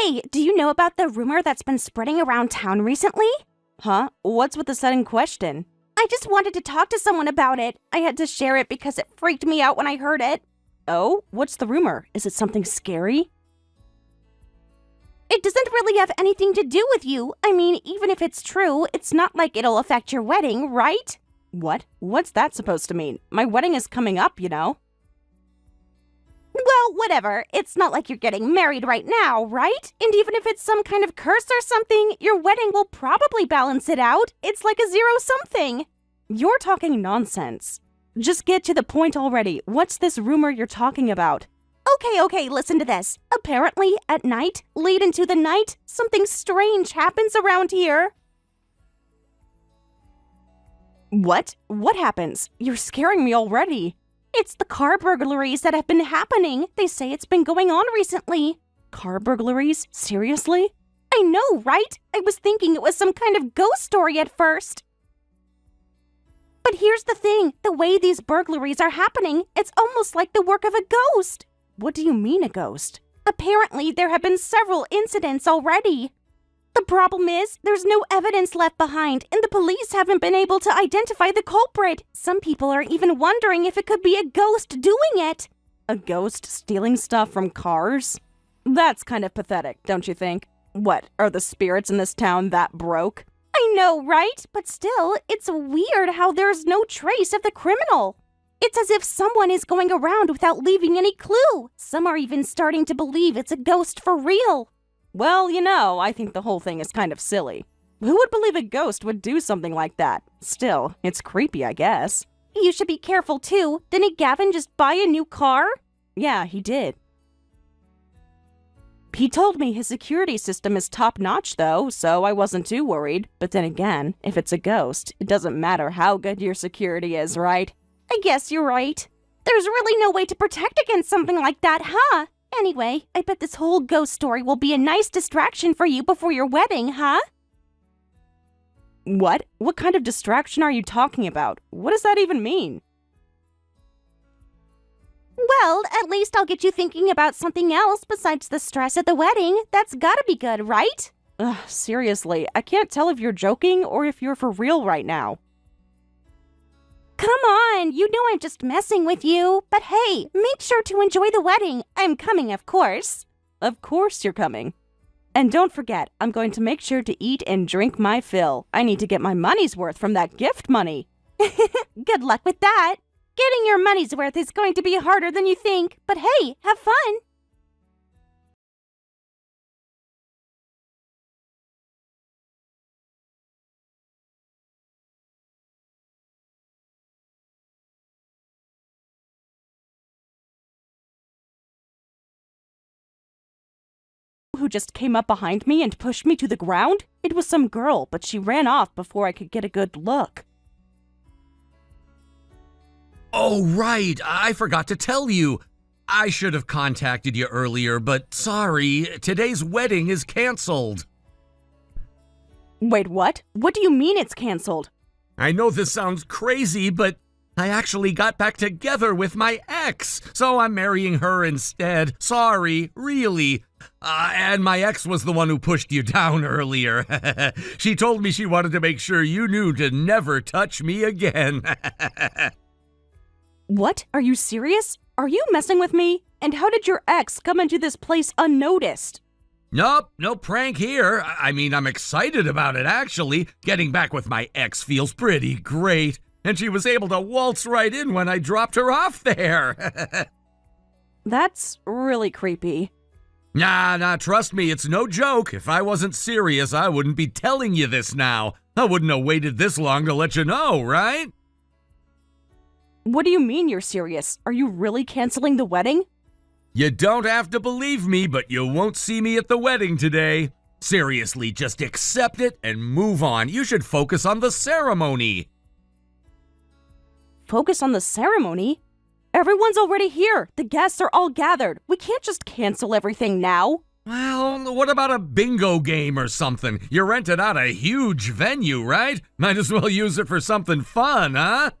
Hey, do you know about the rumor that's been spreading around town recently? Huh? What's with the sudden question? I just wanted to talk to someone about it. I had to share it because it freaked me out when I heard it. Oh, what's the rumor? Is it something scary? It doesn't really have anything to do with you. I mean, even if it's true, it's not like it'll affect your wedding, right? What? What's that supposed to mean? My wedding is coming up, you know? Well, whatever. It's not like you're getting married right now, right? And even if it's some kind of curse or something, your wedding will probably balance it out. It's like a zero-something. You're talking nonsense. Just get to the point already. What's this rumor you're talking about? Okay, listen to this. Apparently, at night, late into the night, something strange happens around here. What? What happens? You're scaring me already. It's the car burglaries that have been happening. They say it's been going on recently. Car burglaries? Seriously? I know, right? I was thinking it was some kind of ghost story at first. But here's the thing. The way these burglaries are happening, it's almost like the work of a ghost. What do you mean a ghost? Apparently, there have been several incidents already. The problem is, there's no evidence left behind, and the police haven't been able to identify the culprit. Some people are even wondering if it could be a ghost doing it. A ghost stealing stuff from cars? That's kind of pathetic, don't you think? What, are the spirits in this town that broke? I know, right? But still, it's weird how there's no trace of the criminal. It's as if someone is going around without leaving any clue. Some are even starting to believe it's a ghost for real. Well, you know, I think the whole thing is kind of silly. Who would believe a ghost would do something like that? Still, it's creepy, I guess. You should be careful, too. Didn't Gavin just buy a new car? Yeah, he did. He told me his security system is top-notch, though, so I wasn't too worried. But then again, if it's a ghost, it doesn't matter how good your security is, right? I guess you're right. There's really no way to protect against something like that, huh? Anyway, I bet this whole ghost story will be a nice distraction for you before your wedding, huh? What? What kind of distraction are you talking about? What does that even mean? Well, at least I'll get you thinking about something else besides the stress at the wedding. That's gotta be good, right? Ugh, seriously, I can't tell if you're joking or if you're for real right now. Come on, you know I'm just messing with you. But hey, make sure to enjoy the wedding. I'm coming, of course. Of course you're coming. And don't forget, I'm going to make sure to eat and drink my fill. I need to get my money's worth from that gift money. Good luck with that. Getting your money's worth is going to be harder than you think. But hey, have fun. Who just came up behind me and pushed me to the ground? It was some girl, but she ran off before I could get a good look. Oh, right. I forgot to tell you. I should have contacted you earlier, but sorry, today's wedding is canceled. Wait, what? What do you mean it's canceled? I know this sounds crazy, but I actually got back together with my ex, so I'm marrying her instead. Sorry, really. And my ex was the one who pushed you down earlier. She told me she wanted to make sure you knew to never touch me again. What? Are you serious? Are you messing with me? And how did your ex come into this place unnoticed? Nope, no prank here. I mean, I'm excited about it, actually. Getting back with my ex feels pretty great. And she was able to waltz right in when I dropped her off there. That's really creepy. Nah, trust me, it's no joke. If I wasn't serious, I wouldn't be telling you this now. I wouldn't have waited this long to let you know, right? What do you mean you're serious? Are you really canceling the wedding? You don't have to believe me, but you won't see me at the wedding today. Seriously, just accept it and move on. You should focus on the ceremony. Focus on the ceremony? Everyone's already here. The guests are all gathered. We can't just cancel everything now. Well, what about a bingo game or something? You rented out a huge venue, right? Might as well use it for something fun, huh?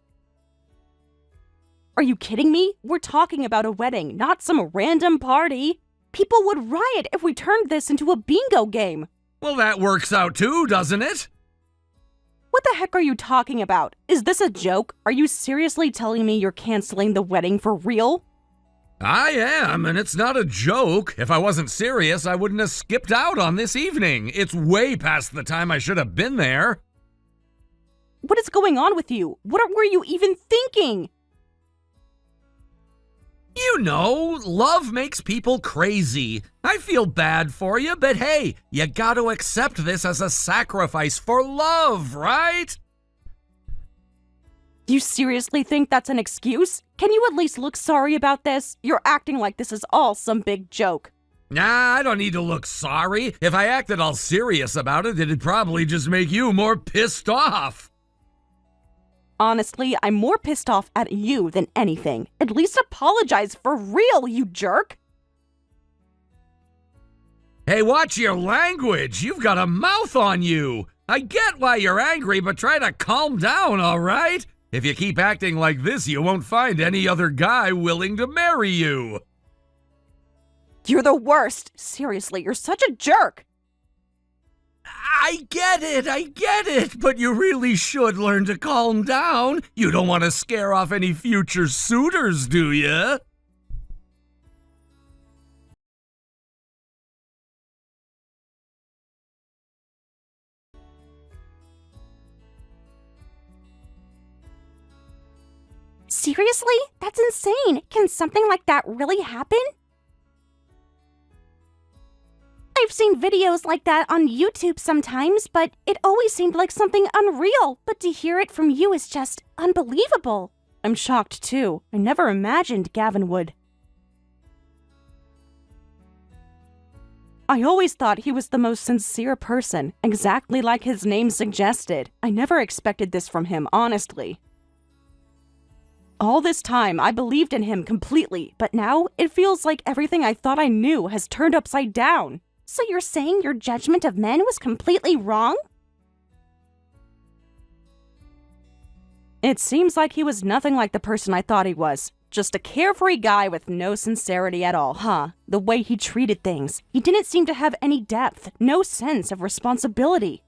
Are you kidding me? We're talking about a wedding, not some random party. People would riot if we turned this into a bingo game. Well, that works out too, doesn't it? What the heck are you talking about? Is this a joke? Are you seriously telling me you're canceling the wedding for real? I am, and it's not a joke. If I wasn't serious, I wouldn't have skipped out on this evening. It's way past the time I should have been there. What is going on with you? What were you even thinking? You know, love makes people crazy. I feel bad for you, but hey, you gotta accept this as a sacrifice for love, right? Do you seriously think that's an excuse? Can you at least look sorry about this? You're acting like this is all some big joke. Nah, I don't need to look sorry. If I acted all serious about it, it'd probably just make you more pissed off. Honestly, I'm more pissed off at you than anything. At least apologize for real, you jerk! Hey, watch your language. You've got a mouth on you. I get why you're angry, but try to calm down, all right? If you keep acting like this, you won't find any other guy willing to marry you. You're the worst. Seriously, you're such a jerk. I get it, but you really should learn to calm down. You don't want to scare off any future suitors, do you? Seriously? That's insane. Can something like that really happen? I've seen videos like that on YouTube sometimes, but it always seemed like something unreal. But to hear it from you is just unbelievable. I'm shocked too. I never imagined Gavin would. I always thought he was the most sincere person, exactly like his name suggested. I never expected this from him, honestly. All this time, I believed in him completely, but now it feels like everything I thought I knew has turned upside down. So you're saying your judgment of men was completely wrong? It seems like he was nothing like the person I thought he was. Just a carefree guy with no sincerity at all, huh? The way he treated things. He didn't seem to have any depth, no sense of responsibility.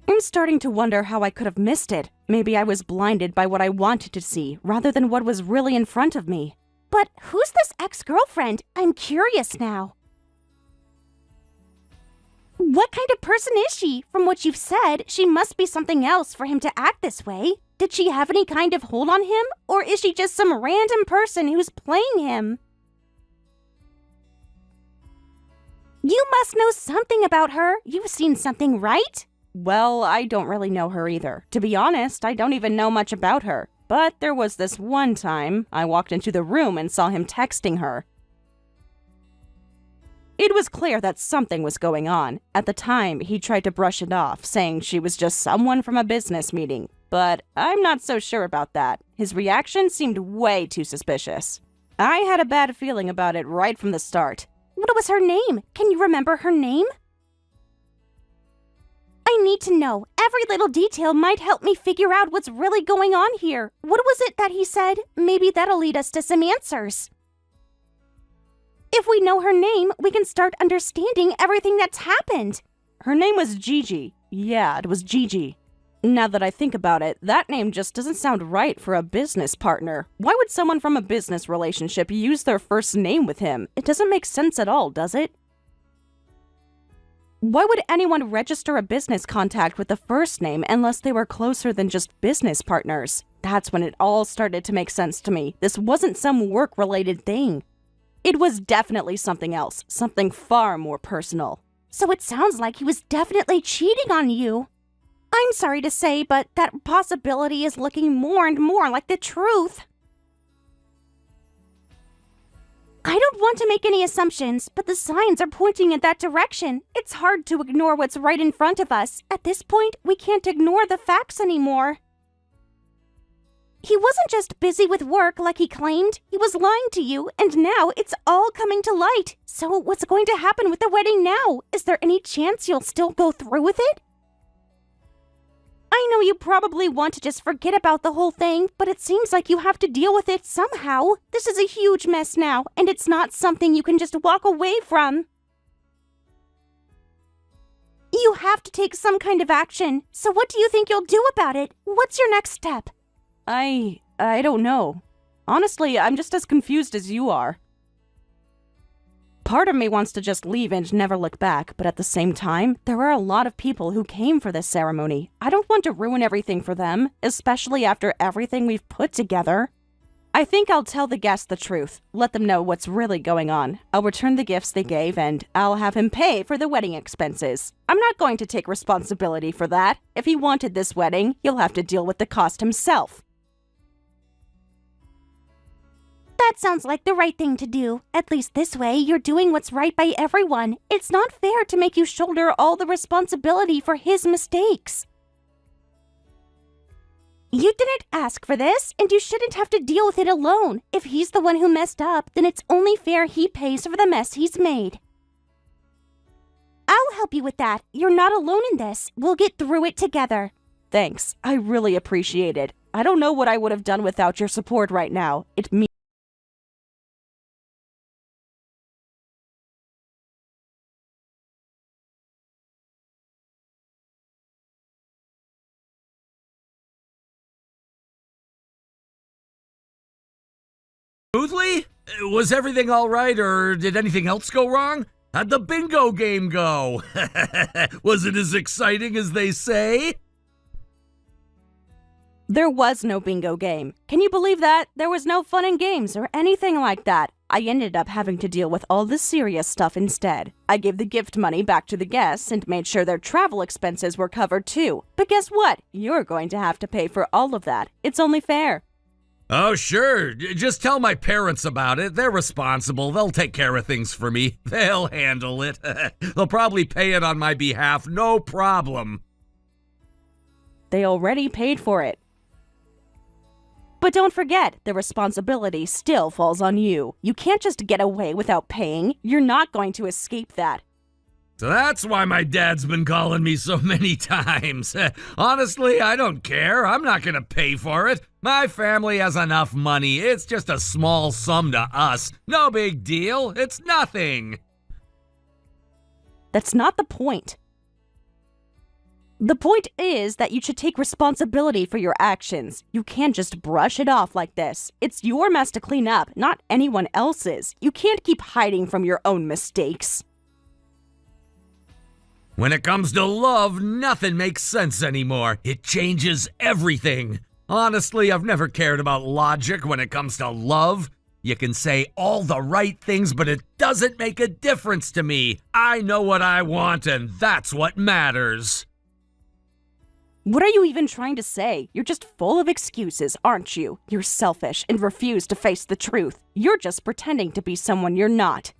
I'm starting to wonder how I could have missed it. Maybe I was blinded by what I wanted to see, rather than what was really in front of me. But who's this ex-girlfriend? I'm curious now. What kind of person is she? From what you've said, she must be something else for him to act this way. Did she have any kind of hold on him? Or is she just some random person who's playing him? You must know something about her. You've seen something, right? Well, I don't really know her either. To be honest, I don't even know much about her. But there was this one time I walked into the room and saw him texting her. It was clear that something was going on. At the time, he tried to brush it off, saying she was just someone from a business meeting. But I'm not so sure about that. His reaction seemed way too suspicious. I had a bad feeling about it right from the start. What was her name? Can you remember her name? I need to know. Every little detail might help me figure out what's really going on here. What was it that he said? Maybe that'll lead us to some answers. If we know her name, we can start understanding everything that's happened. Her name was Gigi. Yeah, it was Gigi. Now that I think about it, that name just doesn't sound right for a business partner. Why would someone from a business relationship use their first name with him? It doesn't make sense at all, does it? Why would anyone register a business contact with the first name unless they were closer than just business partners? That's when it all started to make sense to me. This wasn't some work-related thing. It was definitely something else, something far more personal. So it sounds like he was definitely cheating on you. I'm sorry to say, but that possibility is looking more and more like the truth. I don't want to make any assumptions, but the signs are pointing in that direction. It's hard to ignore what's right in front of us. At this point, we can't ignore the facts anymore. He wasn't just busy with work like he claimed. He was lying to you, and now it's all coming to light. So what's going to happen with the wedding now? Is there any chance you'll still go through with it? I know you probably want to just forget about the whole thing, but it seems like you have to deal with it somehow. This is a huge mess now, and it's not something you can just walk away from. You have to take some kind of action. So what do you think you'll do about it? What's your next step? I don't know. Honestly, I'm just as confused as you are. Part of me wants to just leave and never look back, but at the same time, there are a lot of people who came for this ceremony. I don't want to ruin everything for them, especially after everything we've put together. I think I'll tell the guests the truth, let them know what's really going on. I'll return the gifts they gave, and I'll have him pay for the wedding expenses. I'm not going to take responsibility for that. If he wanted this wedding, he'll have to deal with the cost himself. That sounds like the right thing to do. At least this way, you're doing what's right by everyone. It's not fair to make you shoulder all the responsibility for his mistakes. You didn't ask for this, and you shouldn't have to deal with it alone. If he's the one who messed up, then it's only fair he pays for the mess he's made. I'll help you with that. You're not alone in this. We'll get through it together. Thanks. I really appreciate it. I don't know what I would have done without your support right now. It means Smoothly? Was everything all right, or did anything else go wrong? How'd the bingo game go? Was it as exciting as they say? There was no bingo game. Can you believe that? There was no fun and games or anything like that. I ended up having to deal with all the serious stuff instead. I gave the gift money back to the guests and made sure their travel expenses were covered too. But guess what? You're going to have to pay for all of that. It's only fair. Oh, sure. Just tell my parents about it. They're responsible. They'll take care of things for me. They'll handle it. They'll probably pay it on my behalf. No problem. They already paid for it. But don't forget, the responsibility still falls on you. You can't just get away without paying. You're not going to escape that. So that's why my dad's been calling me so many times. Honestly, I don't care. I'm not going to pay for it. My family has enough money. It's just a small sum to us. No big deal. It's nothing. That's not the point. The point is that you should take responsibility for your actions. You can't just brush it off like this. It's your mess to clean up, not anyone else's. You can't keep hiding from your own mistakes. When it comes to love, nothing makes sense anymore. It changes everything. Honestly, I've never cared about logic when it comes to love. You can say all the right things, but it doesn't make a difference to me. I know what I want, and that's what matters. What are you even trying to say? You're just full of excuses, aren't you? You're selfish and refuse to face the truth. You're just pretending to be someone you're not.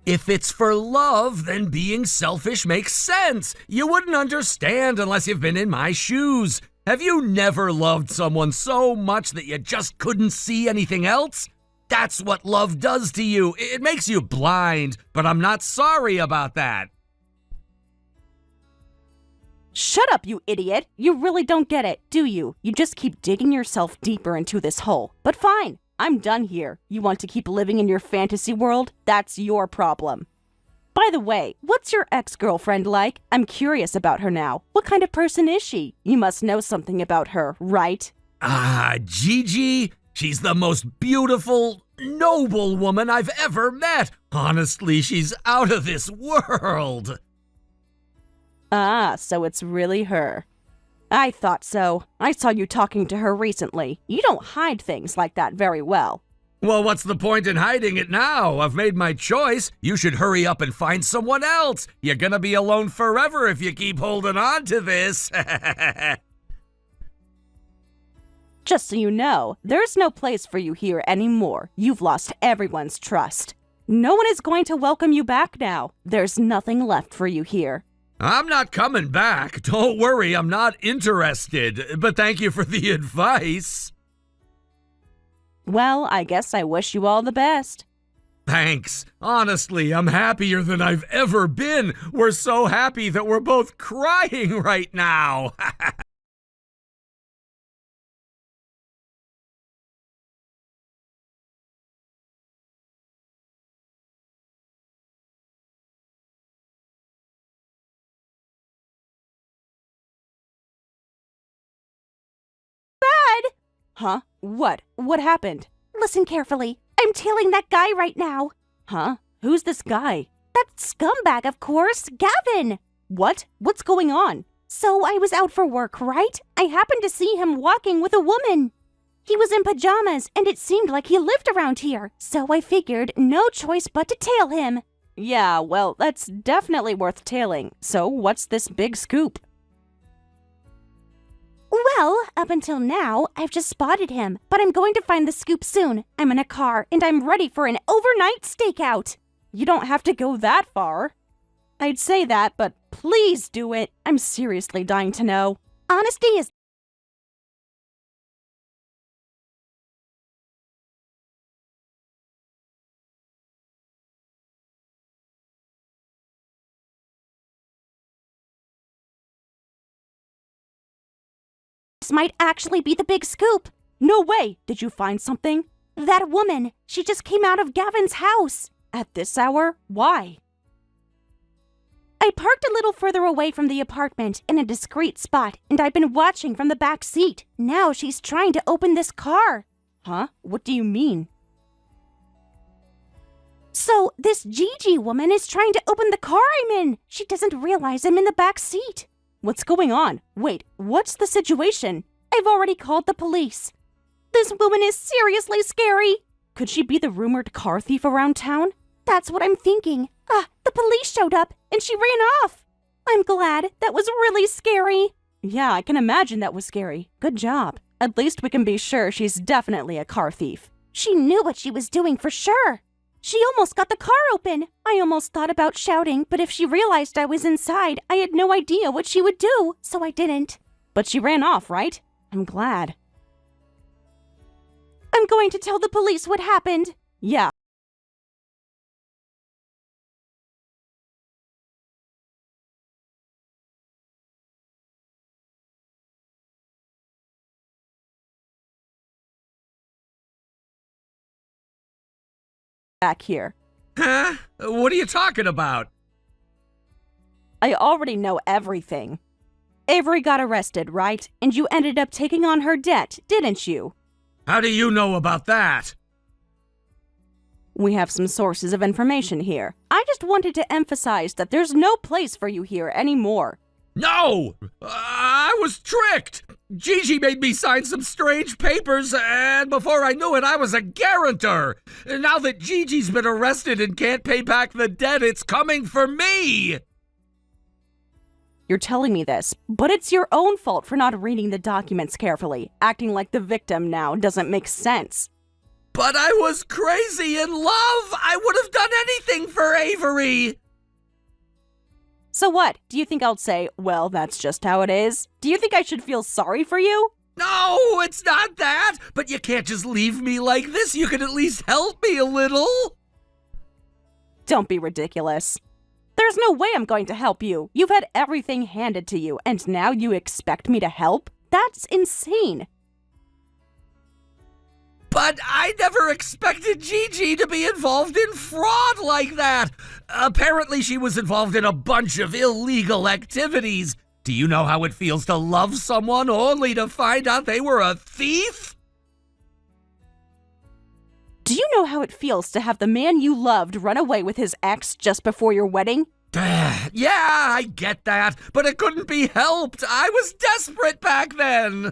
If it's for love, then being selfish makes sense. You wouldn't understand unless you've been in my shoes. Have you never loved someone so much that you just couldn't see anything else? That's what love does to you. It makes you blind, but I'm not sorry about that. Shut up, you idiot! You really don't get it, do you? You just keep digging yourself deeper into this hole. But fine, I'm done here. You want to keep living in your fantasy world? That's your problem. By the way, what's your ex-girlfriend like? I'm curious about her now. What kind of person is she? You must know something about her, right? Gigi? She's the most beautiful, noble woman I've ever met. Honestly, she's out of this world. Ah, so it's really her. I thought so. I saw you talking to her recently. You don't hide things like that very well. Well, what's the point in hiding it now? I've made my choice. You should hurry up and find someone else. You're gonna be alone forever if you keep holding on to this. Just so you know, there's no place for you here anymore. You've lost everyone's trust. No one is going to welcome you back now. There's nothing left for you here. I'm not coming back. Don't worry, I'm not interested. But thank you for the advice. Well, I guess I wish you all the best. Thanks. Honestly, I'm happier than I've ever been. We're so happy that we're both crying right now. Dad! Huh? What? What happened? Listen carefully. I'm tailing that guy right now. Huh? Who's this guy? That scumbag, of course, Gavin. What? What's going on? So I was out for work, right? I happened to see him walking with a woman. He was in pajamas, and it seemed like he lived around here, so I figured no choice but to tail him. Yeah, well, that's definitely worth tailing. So what's this big scoop? Well, up until now, I've just spotted him, but I'm going to find the scoop soon. I'm in a car, and I'm ready for an overnight stakeout. You don't have to go that far. I'd say that, but please do it. I'm seriously dying to know. Honesty is This might actually be the big scoop. No way! Did you find something? That woman, she just came out of Gavin's house. At this hour? Why? I parked a little further away from the apartment in a discreet spot, and I've been watching from the back seat. Now she's trying to open this car. Huh? What do you mean? So, this Gigi woman is trying to open the car I'm in. She doesn't realize I'm in the back seat. What's going on? Wait, what's the situation? I've already called the police. This woman is seriously scary. Could she be the rumored car thief around town? That's what I'm thinking. The police showed up, and she ran off. I'm glad. That was really scary. Yeah, I can imagine that was scary. Good job. At least we can be sure she's definitely a car thief. She knew what she was doing for sure. She almost got the car open. I almost thought about shouting, but if she realized I was inside, I had no idea what she would do, so I didn't. But she ran off, right? I'm glad. I'm going to tell the police what happened. Yeah. Back here. Huh? What are you talking about? I already know everything. Avery got arrested, right? And you ended up taking on her debt, didn't you? How do you know about that? We have some sources of information here. I just wanted to emphasize that there's no place for you here anymore. No! I was tricked! Gigi made me sign some strange papers, and before I knew it, I was a guarantor! Now that Gigi's been arrested and can't pay back the debt, it's coming for me! You're telling me this, but it's your own fault for not reading the documents carefully. Acting like the victim now doesn't make sense. But I was crazy in love! I would have done anything for Avery! So what? Do you think I'll say, well, that's just how it is? Do you think I should feel sorry for you? No, it's not that! But you can't just leave me like this. You can at least help me a little. Don't be ridiculous. There's no way I'm going to help you. You've had everything handed to you, and now you expect me to help? That's insane. But I never expected Gigi to be involved in fraud like that. Apparently she was involved in a bunch of illegal activities. Do you know how it feels to love someone only to find out they were a thief? Do you know how it feels to have the man you loved run away with his ex just before your wedding? Yeah, I get that, but it couldn't be helped. I was desperate back then.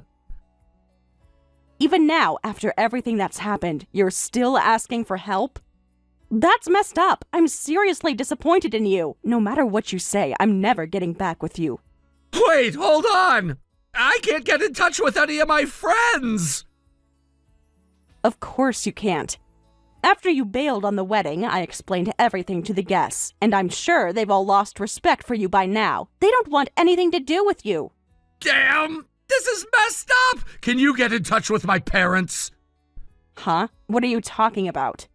Even now, after everything that's happened, you're still asking for help? That's messed up. I'm seriously disappointed in you. No matter what you say, I'm never getting back with you. Wait, hold on. I can't get in touch with any of my friends. Of course you can't. After you bailed on the wedding, I explained everything to the guests, and I'm sure they've all lost respect for you by now. They don't want anything to do with you. Damn, this is messed up. Can you get in touch with my parents? Huh? What are you talking about?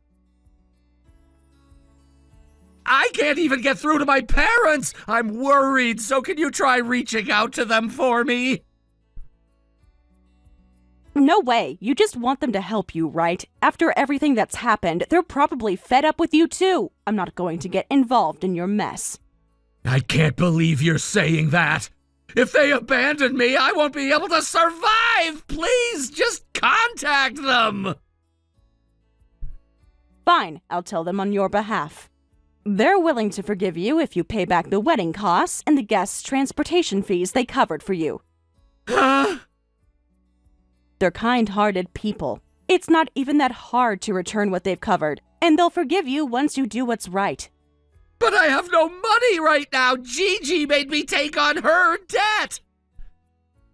I can't even get through to my parents. I'm worried, so can you try reaching out to them for me? No way. You just want them to help you, right? After everything that's happened, they're probably fed up with you too. I'm not going to get involved in your mess. I can't believe you're saying that. If they abandon me, I won't be able to survive. Please, just contact them. Fine, I'll tell them on your behalf. They're willing to forgive you if you pay back the wedding costs and the guests' transportation fees they covered for you. Huh? They're kind-hearted people. It's not even that hard to return what they've covered, and they'll forgive you once you do what's right. But I have no money right now. Gigi made me take on her debt.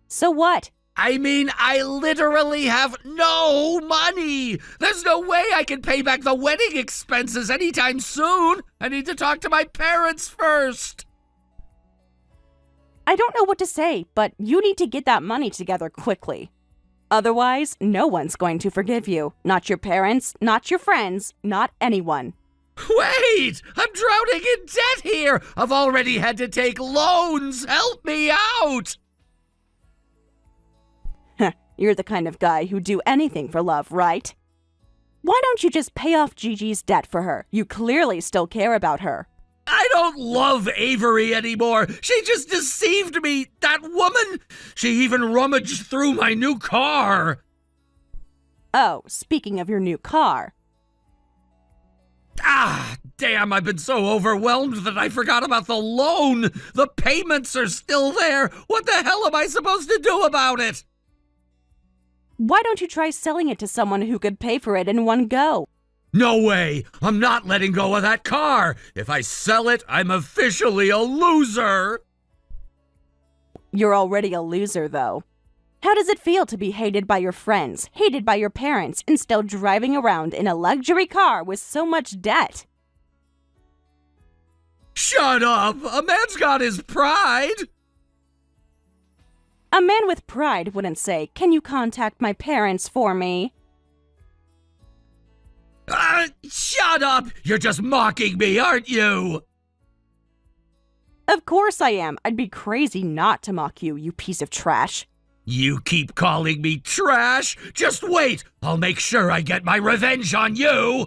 So what? I mean, I literally have no money. There's no way I can pay back the wedding expenses anytime soon. I need to talk to my parents first. I don't know what to say, but you need to get that money together quickly. Otherwise, no one's going to forgive you. Not your parents, not your friends, not anyone. Wait! I'm drowning in debt here! I've already had to take loans! Help me out! You're the kind of guy who'd do anything for love, right? Why don't you just pay off Gigi's debt for her? You clearly still care about her. I don't love Avery anymore. She just deceived me. That woman, she even rummaged through my new car. Oh, speaking of your new car. Ah, damn, I've been so overwhelmed that I forgot about the loan. The payments are still there. What the hell am I supposed to do about it? Why don't you try selling it to someone who could pay for it in one go? No way! I'm not letting go of that car! If I sell it, I'm officially a loser! You're already a loser, though. How does it feel to be hated by your friends, hated by your parents, and still driving around in a luxury car with so much debt? Shut up! A man's got his pride! A man with pride wouldn't say, "Can you contact my parents for me?" Shut up! You're just mocking me, aren't you? Of course I am. I'd be crazy not to mock you, you piece of trash. You keep calling me trash? Just wait! I'll make sure I get my revenge on you!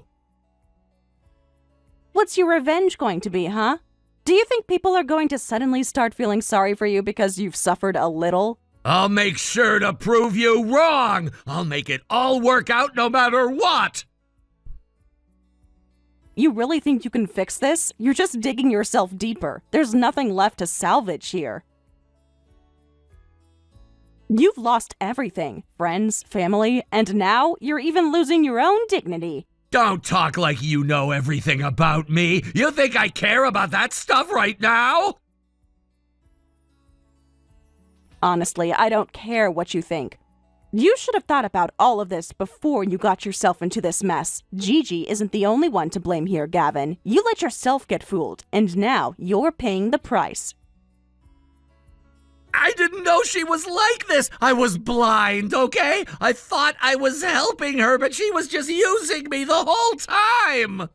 What's your revenge going to be, huh? Do you think people are going to suddenly start feeling sorry for you because you've suffered a little? I'll make sure to prove you wrong! I'll make it all work out no matter what! You really think you can fix this? You're just digging yourself deeper. There's nothing left to salvage here. You've lost everything. Friends, family, and now you're even losing your own dignity. Don't talk like you know everything about me. You think I care about that stuff right now? Honestly, I don't care what you think. You should have thought about all of this before you got yourself into this mess. Gigi isn't the only one to blame here, Gavin. You let yourself get fooled, and now you're paying the price. I didn't know she was like this. I was blind, okay? I thought I was helping her, but she was just using me the whole time.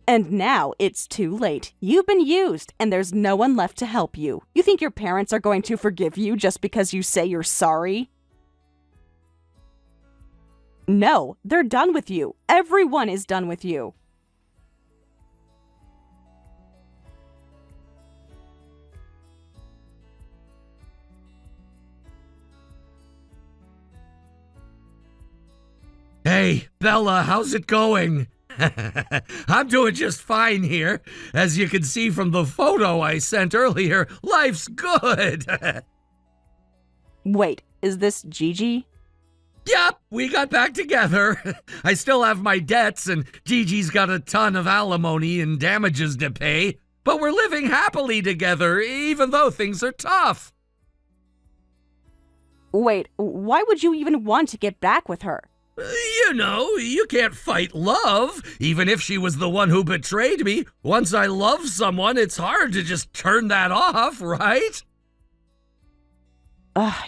And now it's too late. You've been used, and there's no one left to help you. You think your parents are going to forgive you just because you say you're sorry? No, they're done with you. Everyone is done with you. Hey, Bella, how's it going? I'm doing just fine here. As you can see from the photo I sent earlier, life's good. Wait, is this Gigi? Yep, we got back together. I still have my debts, and Gigi's got a ton of alimony and damages to pay. But we're living happily together, even though things are tough. Wait, why would you even want to get back with her? You know, you can't fight love, even if she was the one who betrayed me. Once I love someone, it's hard to just turn that off, right?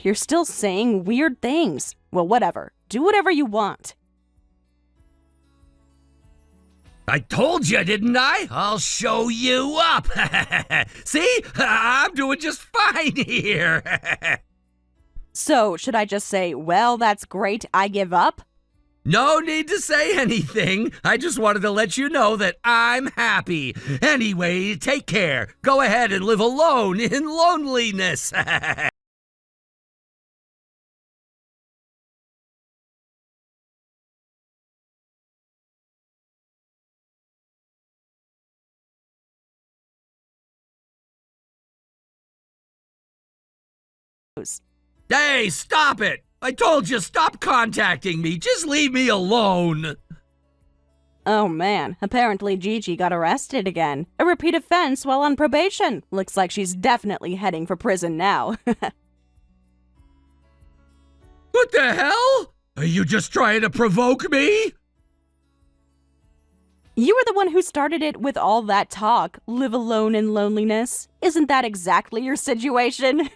You're still saying weird things. Well, whatever. Do whatever you want. I told you, didn't I? I'll show you up. See? I'm doing just fine here. So, should I just say, well, that's great, I give up? No need to say anything. I just wanted to let you know that I'm happy. Anyway, take care. Go ahead and live alone in loneliness. Hey, stop it! I told you, stop contacting me. Just leave me alone. Oh man, apparently Gigi got arrested again. A repeat offense while on probation. Looks like she's definitely heading for prison now. What the hell? Are you just trying to provoke me? You were the one who started it with all that talk. Live alone in loneliness. Isn't that exactly your situation?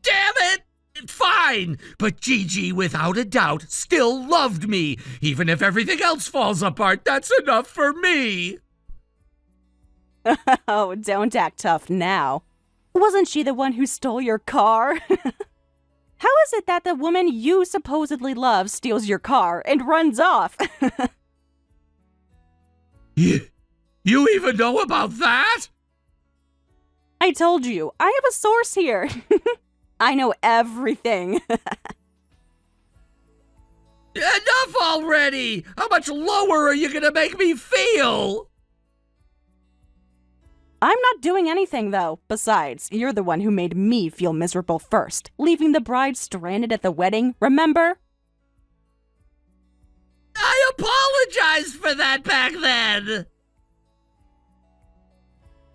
Damn it! Fine, but Gigi, without a doubt, still loved me. Even if everything else falls apart, that's enough for me. Oh, don't act tough now. Wasn't she the one who stole your car? How is it that the woman you supposedly love steals your car and runs off? You even know about that? I told you, I have a source here. I know everything. Enough already! How much lower are you gonna make me feel? I'm not doing anything, though. Besides, you're the one who made me feel miserable first, leaving the bride stranded at the wedding, remember? I apologized for that back then!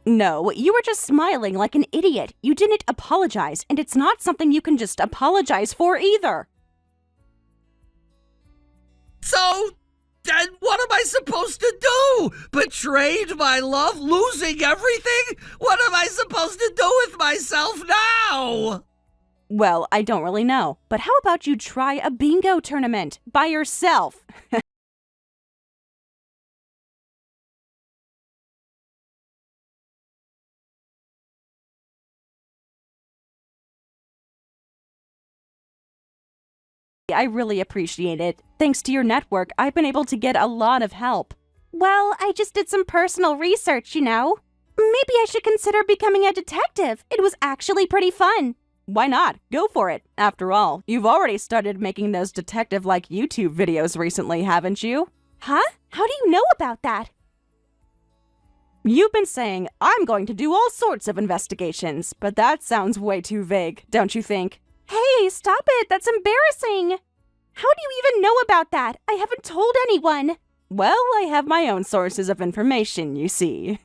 No, you were just smiling like an idiot. You didn't apologize, and it's not something you can just apologize for either. So, then what am I supposed to do? Betrayed my love, losing everything? What am I supposed to do with myself now? Well, I don't really know, but how about you try a bingo tournament by yourself? I really appreciate it. Thanks to your network, I've been able to get a lot of help. Well, I just did some personal research, you know. Maybe I should consider becoming a detective. It was actually pretty fun. Why not? Go for it. After all, you've already started making those detective-like YouTube videos recently, haven't you? Huh? How do you know about that? You've been saying, I'm going to do all sorts of investigations, but that sounds way too vague, don't you think? Hey, stop it! That's embarrassing! How do you even know about that? I haven't told anyone. Well, I have my own sources of information, you see.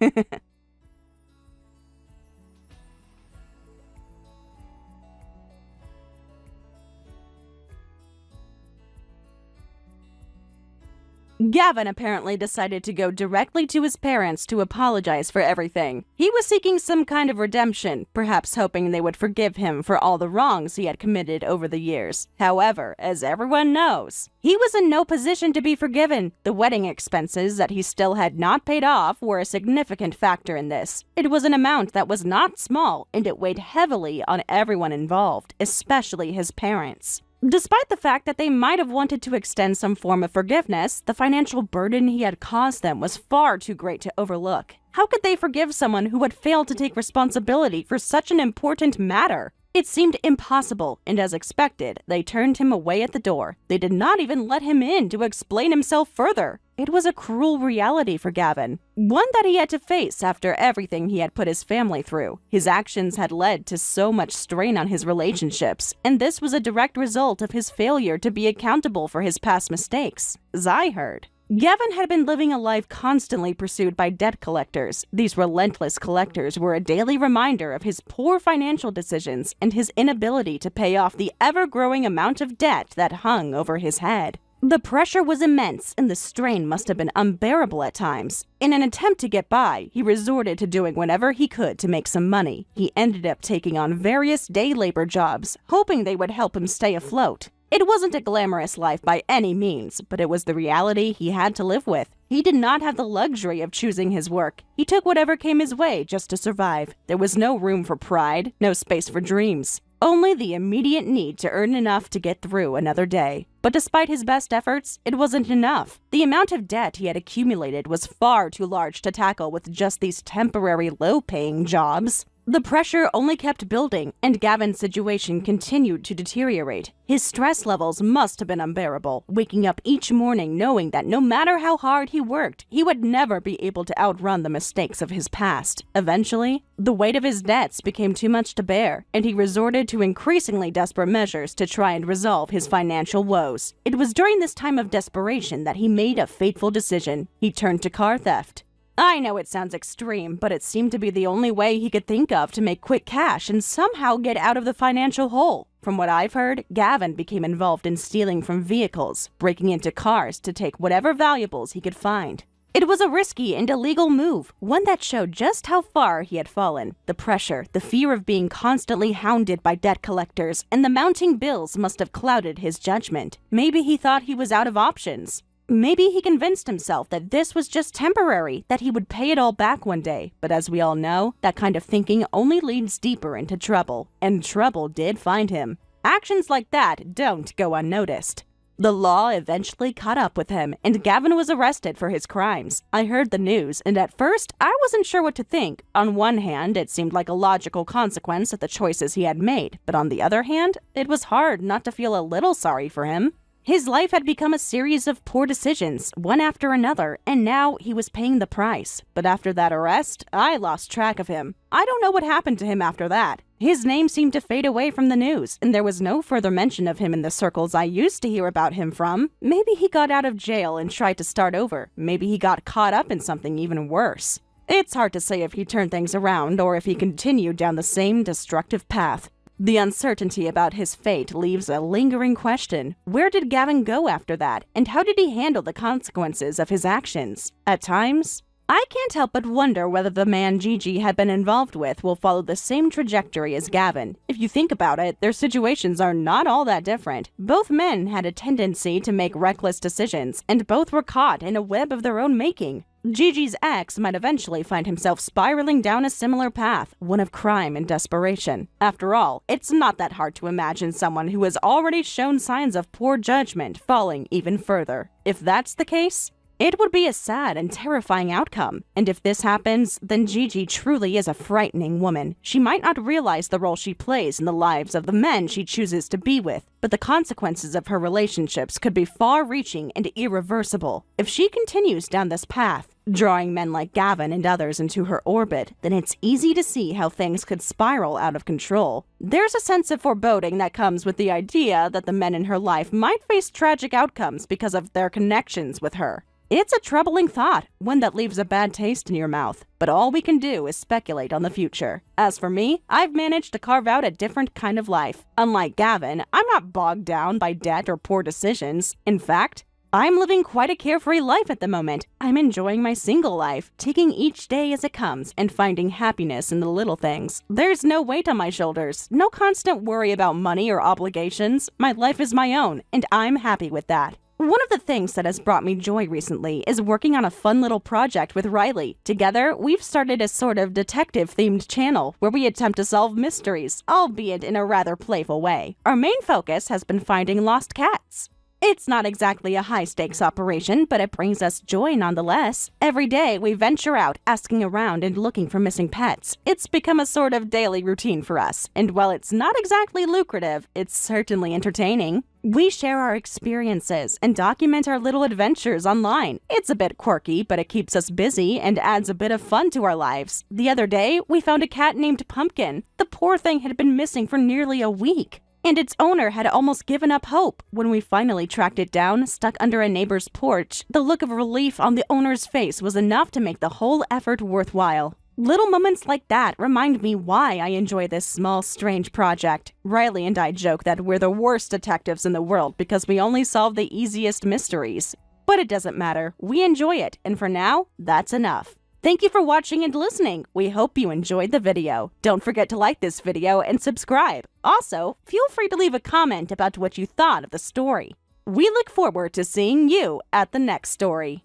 Gavin apparently decided to go directly to his parents to apologize for everything. He was seeking some kind of redemption, perhaps hoping they would forgive him for all the wrongs he had committed over the years. However, as everyone knows, he was in no position to be forgiven. The wedding expenses that he still had not paid off were a significant factor in this. It was an amount that was not small, and it weighed heavily on everyone involved, especially his parents. Despite the fact that they might have wanted to extend some form of forgiveness, the financial burden he had caused them was far too great to overlook. How could they forgive someone who had failed to take responsibility for such an important matter? It seemed impossible, and as expected, they turned him away at the door. They did not even let him in to explain himself further. It was a cruel reality for Gavin, one that he had to face after everything he had put his family through. His actions had led to so much strain on his relationships, and this was a direct result of his failure to be accountable for his past mistakes, as I heard. Gavin had been living a life constantly pursued by debt collectors. These relentless collectors were a daily reminder of his poor financial decisions and his inability to pay off the ever-growing amount of debt that hung over his head. The pressure was immense, and the strain must have been unbearable at times. In an attempt to get by, he resorted to doing whatever he could to make some money. He ended up taking on various day labor jobs, hoping they would help him stay afloat. It wasn't a glamorous life by any means, but it was the reality he had to live with. He did not have the luxury of choosing his work. He took whatever came his way just to survive. There was no room for pride, no space for dreams. Only the immediate need to earn enough to get through another day. But despite his best efforts, it wasn't enough. The amount of debt he had accumulated was far too large to tackle with just these temporary low-paying jobs. The pressure only kept building, and Gavin's situation continued to deteriorate. His stress levels must have been unbearable, waking up each morning knowing that no matter how hard he worked, he would never be able to outrun the mistakes of his past. Eventually, the weight of his debts became too much to bear, and he resorted to increasingly desperate measures to try and resolve his financial woes. It was during this time of desperation that he made a fateful decision. He turned to car theft. I know it sounds extreme, but it seemed to be the only way he could think of to make quick cash and somehow get out of the financial hole. From what I've heard, Gavin became involved in stealing from vehicles, breaking into cars to take whatever valuables he could find. It was a risky and illegal move, one that showed just how far he had fallen. The pressure, the fear of being constantly hounded by debt collectors, and the mounting bills must have clouded his judgment. Maybe he thought he was out of options. Maybe he convinced himself that this was just temporary, that he would pay it all back one day. But as we all know, that kind of thinking only leads deeper into trouble. And trouble did find him. Actions like that don't go unnoticed. The law eventually caught up with him, and Gavin was arrested for his crimes. I heard the news, and at first, I wasn't sure what to think. On one hand, it seemed like a logical consequence of the choices he had made, but on the other hand, it was hard not to feel a little sorry for him. His life had become a series of poor decisions, one after another, and now he was paying the price. But after that arrest, I lost track of him. I don't know what happened to him after that. His name seemed to fade away from the news, and there was no further mention of him in the circles I used to hear about him from. Maybe he got out of jail and tried to start over. Maybe he got caught up in something even worse. It's hard to say if he turned things around or if he continued down the same destructive path. The uncertainty about his fate leaves a lingering question. Where did Gavin go after that, and how did he handle the consequences of his actions? At times, I can't help but wonder whether the man Gigi had been involved with will follow the same trajectory as Gavin. If you think about it, their situations are not all that different. Both men had a tendency to make reckless decisions, and both were caught in a web of their own making. Gigi's ex might eventually find himself spiraling down a similar path, one of crime and desperation. After all, it's not that hard to imagine someone who has already shown signs of poor judgment falling even further. If that's the case, it would be a sad and terrifying outcome. And if this happens, then Gigi truly is a frightening woman. She might not realize the role she plays in the lives of the men she chooses to be with, but the consequences of her relationships could be far-reaching and irreversible. If she continues down this path, drawing men like Gavin and others into her orbit, then it's easy to see how things could spiral out of control. There's a sense of foreboding that comes with the idea that the men in her life might face tragic outcomes because of their connections with her. It's a troubling thought, one that leaves a bad taste in your mouth, but all we can do is speculate on the future. As for me, I've managed to carve out a different kind of life. Unlike Gavin, I'm not bogged down by debt or poor decisions. In fact, I'm living quite a carefree life at the moment. I'm enjoying my single life, taking each day as it comes and finding happiness in the little things. There's no weight on my shoulders, no constant worry about money or obligations. My life is my own, and I'm happy with that. One of the things that has brought me joy recently is working on a fun little project with Riley. Together, we've started a sort of detective-themed channel where we attempt to solve mysteries, albeit in a rather playful way. Our main focus has been finding lost cats. It's not exactly a high-stakes operation, but it brings us joy nonetheless. Every day, we venture out, asking around and looking for missing pets. It's become a sort of daily routine for us, and while it's not exactly lucrative, it's certainly entertaining. We share our experiences and document our little adventures online. It's a bit quirky, but it keeps us busy and adds a bit of fun to our lives. The other day, we found a cat named Pumpkin. The poor thing had been missing for nearly a week, and its owner had almost given up hope. When we finally tracked it down, stuck under a neighbor's porch, the look of relief on the owner's face was enough to make the whole effort worthwhile. Little moments like that remind me why I enjoy this small, strange project. Riley and I joke that we're the worst detectives in the world because we only solve the easiest mysteries. But it doesn't matter. We enjoy it, and for now, that's enough. Thank you for watching and listening. We hope you enjoyed the video. Don't forget to like this video and subscribe. Also, feel free to leave a comment about what you thought of the story. We look forward to seeing you at the next story.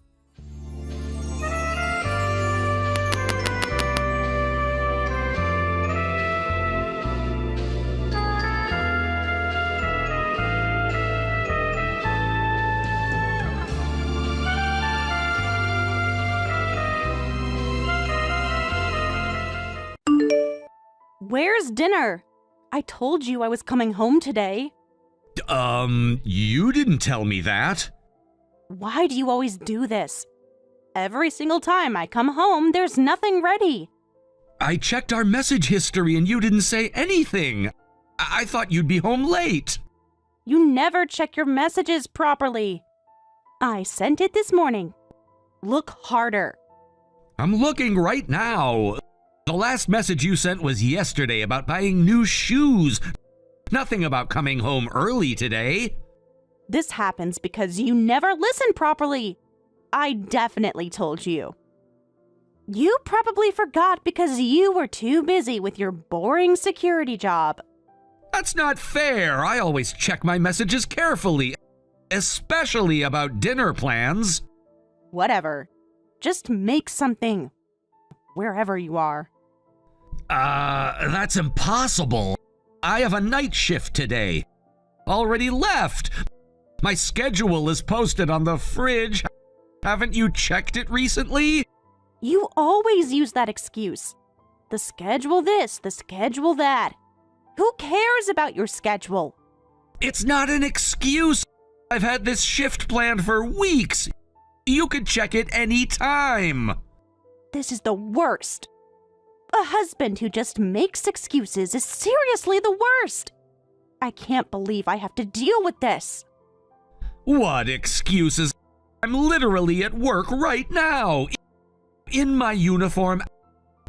Where's dinner? I told you I was coming home today. You didn't tell me that. Why do you always do this? Every single time I come home, there's nothing ready. I checked our message history and you didn't say anything. I thought you'd be home late. You never check your messages properly. I sent it this morning. Look harder. I'm looking right now. The last message you sent was yesterday about buying new shoes. Nothing about coming home early today. This happens because you never listen properly. I definitely told you. You probably forgot because you were too busy with your boring security job. That's not fair. I always check my messages carefully, especially about dinner plans. Whatever. Just make something. Wherever you are. That's impossible. I have a night shift today. Already left. My schedule is posted on the fridge. Haven't you checked it recently? You always use that excuse. The schedule this, the schedule that. Who cares about your schedule? It's not an excuse. I've had this shift planned for weeks. You could check it any time. This is the worst. A husband who just makes excuses is seriously the worst. I can't believe I have to deal with this. What excuses? I'm literally at work right now. In my uniform,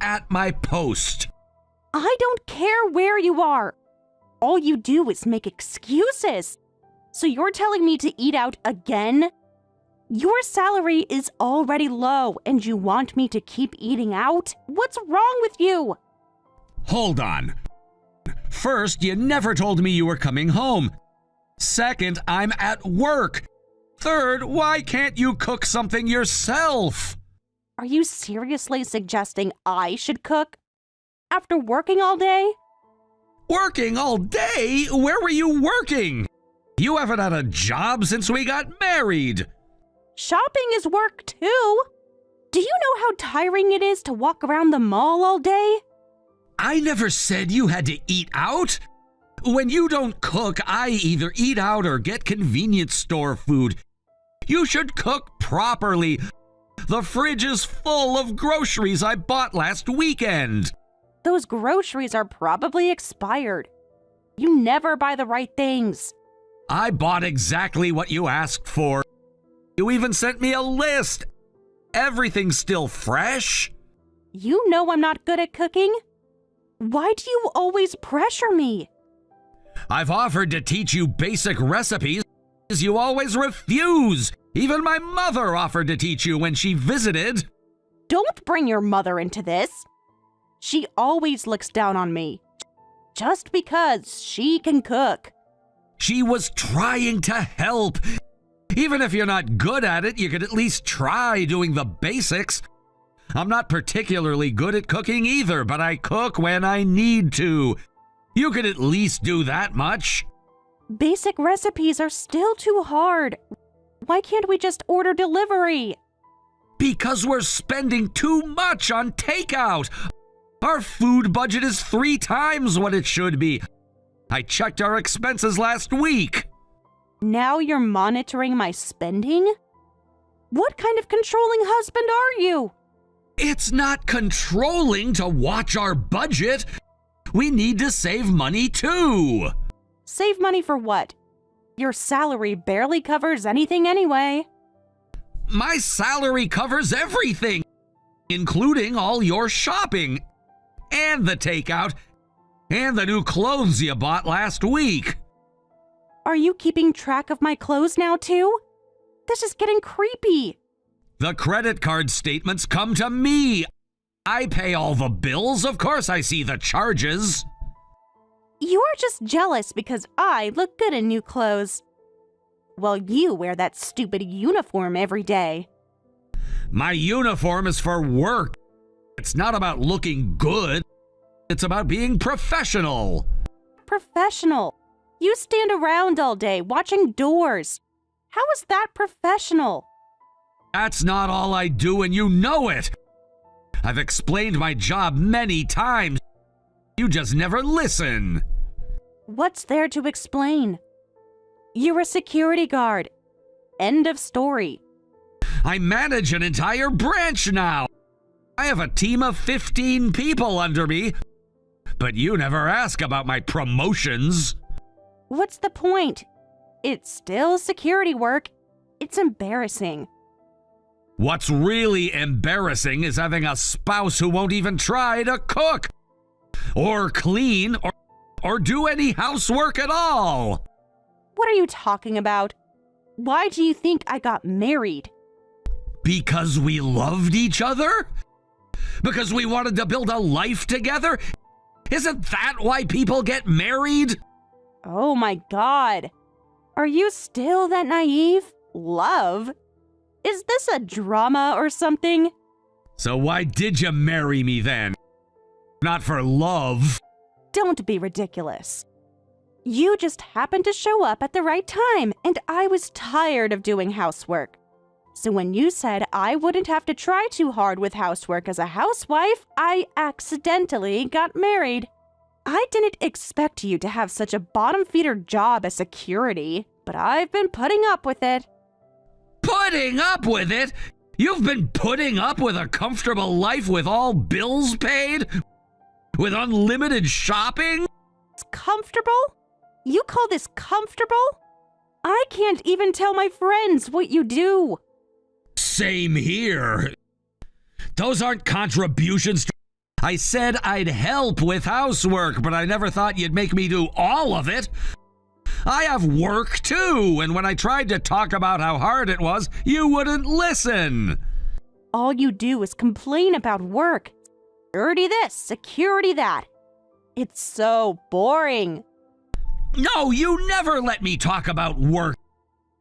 at my post. I don't care where you are. All you do is make excuses. So you're telling me to eat out again? Your salary is already low and you want me to keep eating out? What's wrong with you? Hold on. First, you never told me you were coming home. Second, I'm at work. Third, why can't you cook something yourself? Are you seriously suggesting I should cook? After working all day? Working all day? Where were you working? You haven't had a job since we got married. Shopping is work too. Do you know how tiring it is to walk around the mall all day? I never said you had to eat out. When you don't cook, I either eat out or get convenience store food. You should cook properly. The fridge is full of groceries I bought last weekend. Those groceries are probably expired. You never buy the right things. I bought exactly what you asked for. You even sent me a list. Everything's still fresh. You know I'm not good at cooking. Why do you always pressure me? I've offered to teach you basic recipes. You always refuse. Even my mother offered to teach you when she visited. Don't bring your mother into this. She always looks down on me. Just because she can cook. She was trying to help. Even if you're not good at it, you could at least try doing the basics. I'm not particularly good at cooking either, but I cook when I need to. You could at least do that much. Basic recipes are still too hard. Why can't we just order delivery? Because we're spending too much on takeout. Our food budget is 3 times what it should be. I checked our expenses last week. Now you're monitoring my spending? What kind of controlling husband are you? It's not controlling to watch our budget. We need to save money too. Save money for what? Your salary barely covers anything anyway. My salary covers everything, including all your shopping, and the takeout, and the new clothes you bought last week. Are you keeping track of my clothes now too? This is getting creepy. The credit card statements come to me. I pay all the bills. Of course I see the charges. You're just jealous because I look good in new clothes. Well, you wear that stupid uniform every day. My uniform is for work. It's not about looking good. It's about being professional. Professional? You stand around all day watching doors. How is that professional? That's not all I do, and you know it. I've explained my job many times. You just never listen. What's there to explain? You're a security guard. End of story. I manage an entire branch now. I have a team of 15 people under me. But you never ask about my promotions. What's the point? It's still security work. It's embarrassing. What's really embarrassing is having a spouse who won't even try to cook, or clean, or do any housework at all. What are you talking about? Why do you think I got married? Because we loved each other? Because we wanted to build a life together? Isn't that why people get married? Oh my God. Are you still that naive? Love? Is this a drama or something? So why did you marry me then? Not for love. Don't be ridiculous. You just happened to show up at the right time, and I was tired of doing housework. So when you said I wouldn't have to try too hard with housework as a housewife, I accidentally got married. I didn't expect you to have such a bottom-feeder job as security, but I've been putting up with it. Putting up with it? You've been putting up with a comfortable life with all bills paid? With unlimited shopping? It's comfortable? You call this comfortable? I can't even tell my friends what you do. Same here. Those aren't contributions to... I said I'd help with housework, but I never thought you'd make me do all of it. I have work too, and when I tried to talk about how hard it was, you wouldn't listen. All you do is complain about work. Security this, security that. It's so boring. No, you never let me talk about work.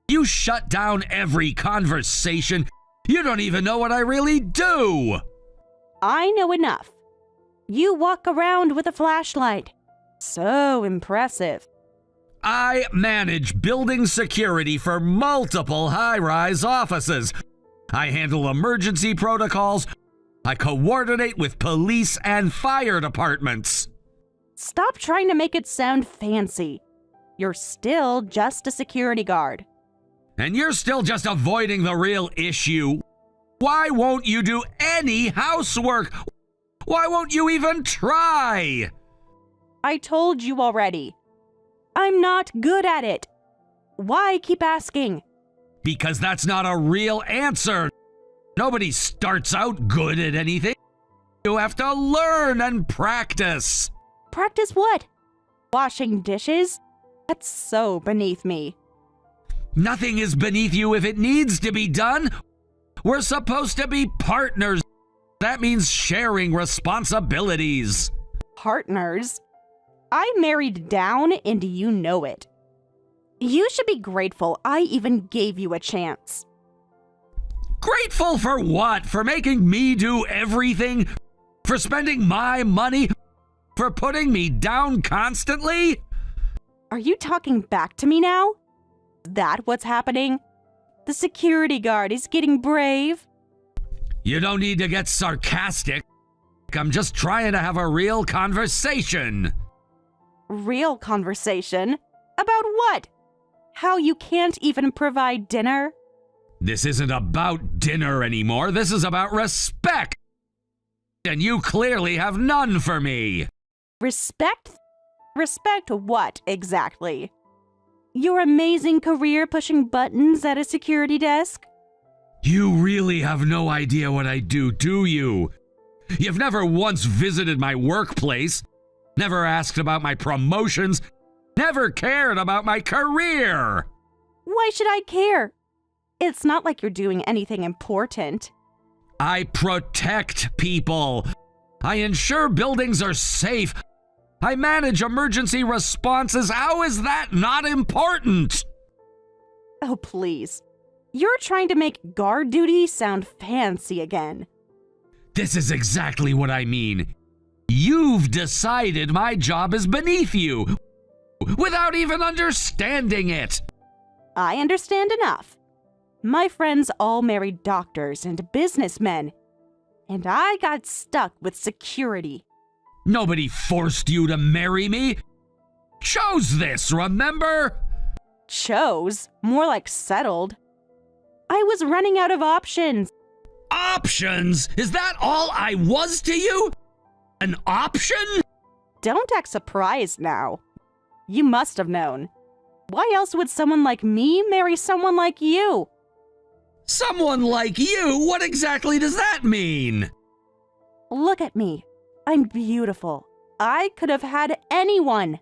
You shut down every conversation. You don't even know what I really do. I know enough. You walk around with a flashlight. So impressive. I manage building security for multiple high-rise offices. I handle emergency protocols. I coordinate with police and fire departments. Stop trying to make it sound fancy. You're still just a security guard. And you're still just avoiding the real issue. Why won't you do any housework? Why won't you even try? I told you already. I'm not good at it. Why keep asking? Because that's not a real answer. Nobody starts out good at anything. You have to learn and practice. Practice what? Washing dishes? That's so beneath me. Nothing is beneath you if it needs to be done. We're supposed to be partners. That means sharing responsibilities. Partners? I married down and you know it. You should be grateful I even gave you a chance. Grateful for what? For making me do everything? For spending my money? For putting me down constantly? Are you talking back to me now? That what's happening? The security guard is getting brave. You don't need to get sarcastic. I'm just trying to have a real conversation. Real conversation? About what? How you can't even provide dinner? This isn't about dinner anymore. This is about respect. And you clearly have none for me. Respect? Respect what, exactly? Your amazing career pushing buttons at a security desk? You really have no idea what I do you? You've never once visited my workplace, never asked about my promotions, never cared about my career. Why should I care? It's not like you're doing anything important. I protect people. I ensure buildings are safe. I manage emergency responses. How is that not important? Oh, please. You're trying to make guard duty sound fancy again. This is exactly what I mean. You've decided my job is beneath you, without even understanding it. I understand enough. My friends all married doctors and businessmen, and I got stuck with security. Nobody forced you to marry me. Chose this, remember? Chose? More like settled. I was running out of options. Options? Is that all I was to you? An option? Don't act surprised now. You must have known. Why else would someone like me marry someone like you? Someone like you? What exactly does that mean? Look at me. I'm beautiful. I could have had anyone.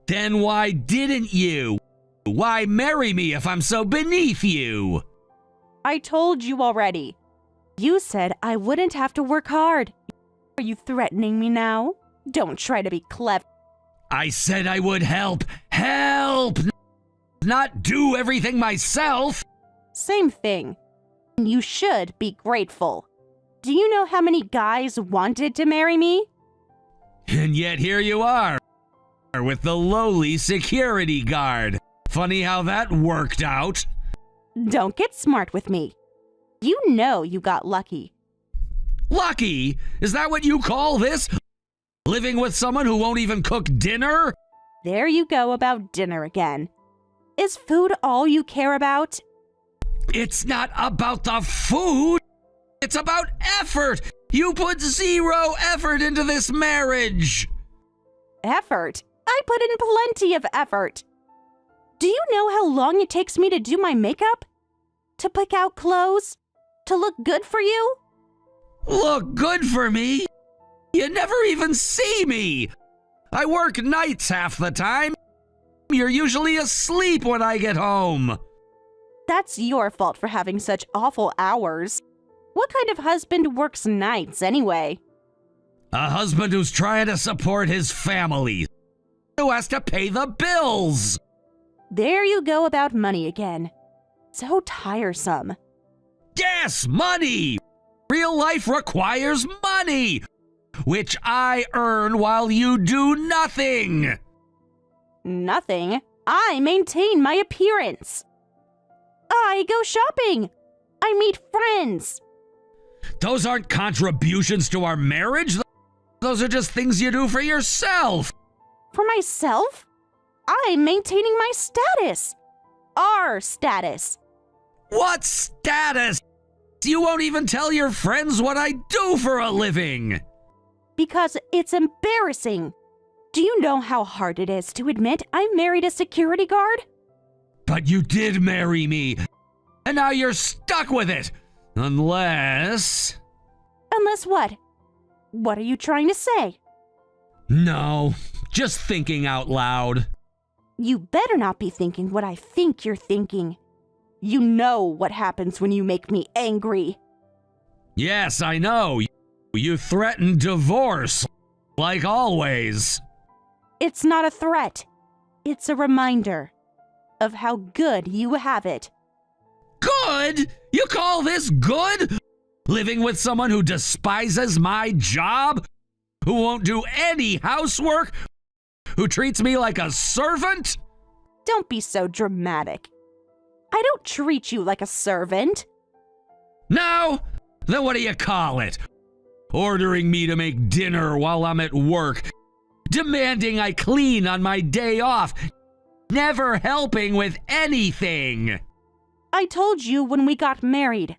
Then why didn't you? Why marry me if I'm so beneath you? I told you already. You said I wouldn't have to work hard. Are you threatening me now? Don't try to be clever. I said I would help. Help! Not do everything myself. Same thing. You should be grateful. Do you know how many guys wanted to marry me? And yet here you are, with the lowly security guard. Funny how that worked out. Don't get smart with me. You know you got lucky. Lucky? Is that what you call this? Living with someone who won't even cook dinner? There you go about dinner again. Is food all you care about? It's not about the food. It's about effort. You put 0 effort into this marriage. Effort? I put in plenty of effort. Do you know how long it takes me to do my makeup? To pick out clothes? To look good for you? Look good for me? You never even see me. I work nights half the time. You're usually asleep when I get home. That's your fault for having such awful hours. What kind of husband works nights anyway? A husband who's trying to support his family, who has to pay the bills. There you go about money again. So tiresome. Yes, money! Real life requires money, which I earn while you do nothing. Nothing. I maintain my appearance. I go shopping. I meet friends. Those aren't contributions to our marriage. Those are just things you do for yourself. For myself? I'm maintaining my status. Our status. What status? You won't even tell your friends what I do for a living. Because it's embarrassing. Do you know how hard it is to admit I married a security guard? But you did marry me, and now you're stuck with it. Unless... Unless what? What are you trying to say? No, just thinking out loud. You better not be thinking what I think you're thinking. You know what happens when you make me angry. Yes, I know. You threatened divorce, like always. It's not a threat. It's a reminder of how good you have it. Good? You call this good? Living with someone who despises my job? Who won't do any housework? Who treats me like a servant? Don't be so dramatic. I don't treat you like a servant. No? Then what do you call it? Ordering me to make dinner while I'm at work. Demanding I clean on my day off. Never helping with anything. I told you when we got married.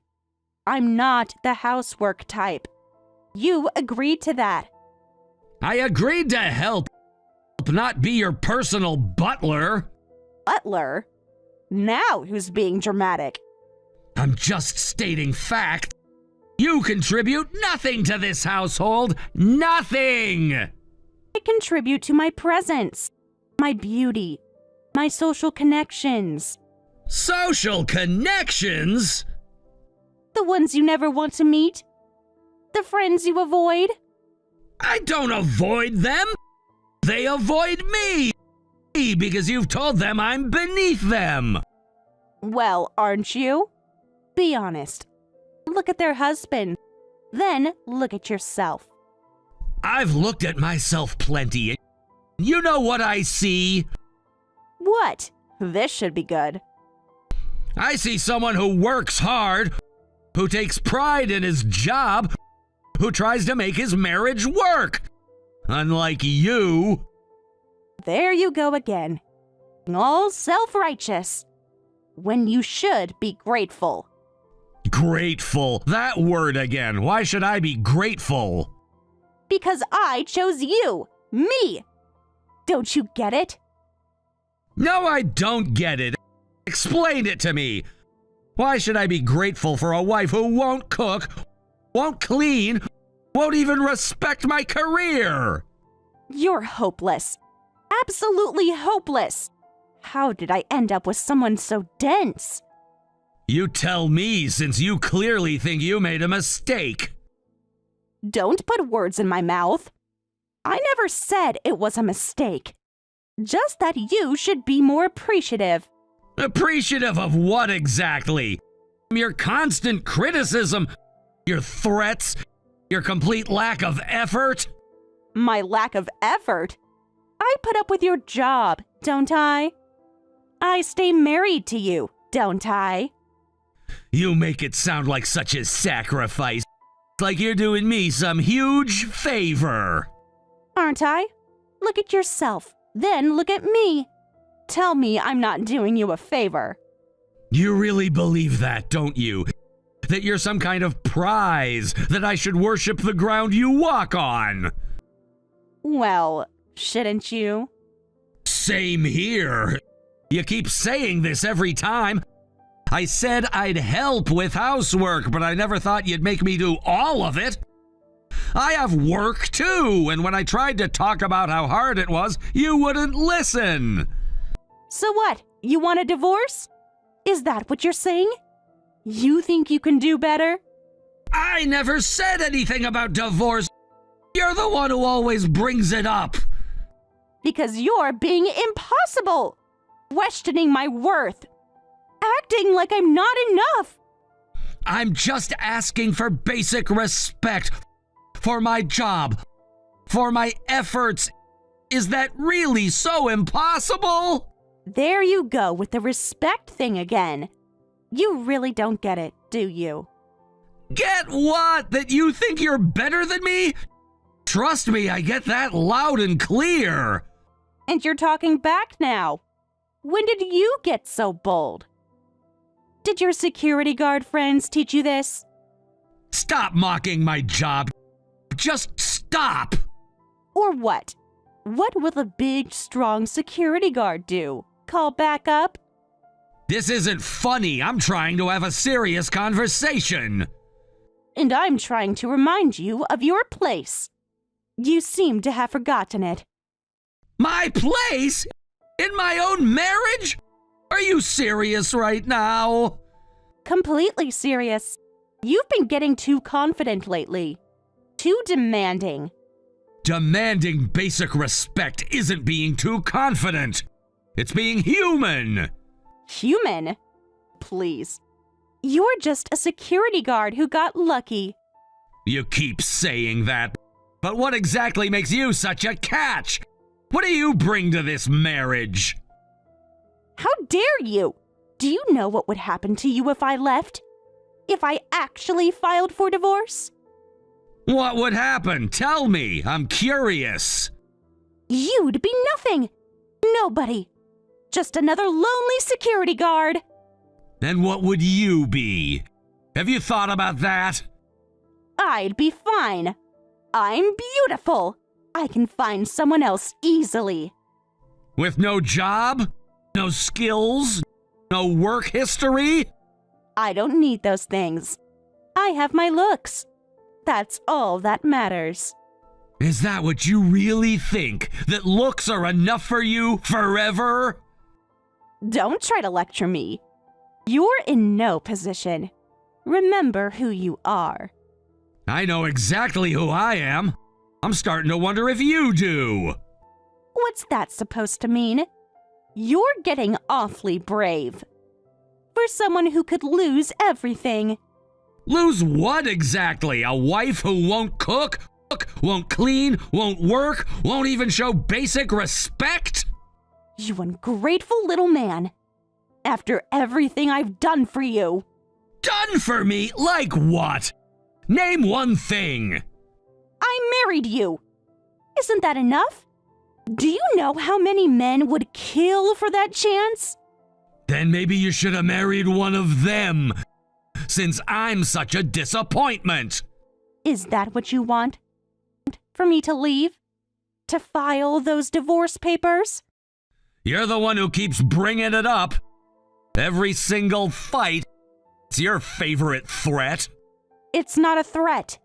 I'm not the housework type. You agreed to that. I agreed to help, not be your personal butler. Butler? Now who's being dramatic? I'm just stating fact. You contribute nothing to this household. Nothing! I contribute to my presence, my beauty, my social connections. Social connections? The ones you never want to meet. The friends you avoid. I don't avoid them. They avoid me because you've told them I'm beneath them. Well, aren't you? Be honest. Look at their husband. Then look at yourself. I've looked at myself plenty. You know what I see? What? This should be good. I see someone who works hard, who takes pride in his job, who tries to make his marriage work. Unlike you. There you go again. All self-righteous. When you should be grateful. Grateful. That word again. Why should I be grateful? Because I chose you. Me. Don't you get it? No, I don't get it. Explain it to me. Why should I be grateful for a wife who won't cook, won't clean, won't even respect my career? You're hopeless. Absolutely hopeless. How did I end up with someone so dense? You tell me, since you clearly think you made a mistake. Don't put words in my mouth. I never said it was a mistake. Just that you should be more appreciative. Appreciative of what exactly? Your constant criticism, your threats, your complete lack of effort? My lack of effort? I put up with your job, don't I? I stay married to you, don't I? You make it sound like such a sacrifice. Like you're doing me some huge favor. Aren't I? Look at yourself, then look at me. Tell me I'm not doing you a favor. You really believe that, don't you? That you're some kind of prize, that I should worship the ground you walk on? Well, shouldn't you? Same here. You keep saying this every time. I said I'd help with housework, but I never thought you'd make me do all of it. I have work too, and when I tried to talk about how hard it was, you wouldn't listen. So what? You want a divorce? Is that what you're saying? You think you can do better? I never said anything about divorce. You're the one who always brings it up. Because you're being impossible. Questioning my worth. Acting like I'm not enough. I'm just asking for basic respect. For my job. For my efforts. Is that really so impossible? There you go with the respect thing again. You really don't get it, do you? Get what? That you think you're better than me? Trust me, I get that loud and clear. And you're talking back now. When did you get so bold? Did your security guard friends teach you this? Stop mocking my job. Just stop. Or what? What will a big, strong security guard do? Call back up? This isn't funny. I'm trying to have a serious conversation. And I'm trying to remind you of your place. You seem to have forgotten it. My place? In my own marriage? Are you serious right now? Completely serious. You've been getting too confident lately. Too demanding. Demanding basic respect isn't being too confident. It's being human. Human? Please. You're just a security guard who got lucky. You keep saying that, but what exactly makes you such a catch? What do you bring to this marriage? How dare you? Do you know what would happen to you if I left? If I actually filed for divorce? What would happen? Tell me. I'm curious. You'd be nothing. Nobody. Just another lonely security guard. Then what would you be? Have you thought about that? I'd be fine. I'm beautiful. I can find someone else easily. With no job? No skills? No work history? I don't need those things. I have my looks. That's all that matters. Is that what you really think? That looks are enough for you forever? Don't try to lecture me. You're in no position. Remember who you are. I know exactly who I am. I'm starting to wonder if you do. What's that supposed to mean? You're getting awfully brave. For someone who could lose everything. Lose what exactly? A wife who won't cook, won't clean, won't work, won't even show basic respect? You ungrateful little man. After everything I've done for you. Done for me? Like what? Name one thing. I married you. Isn't that enough? Do you know how many men would kill for that chance? Then maybe you should have married one of them, since I'm such a disappointment. Is that what you want? For me to leave? To file those divorce papers? You're the one who keeps bringing it up. Every single fight, it's your favorite threat. It's not a threat.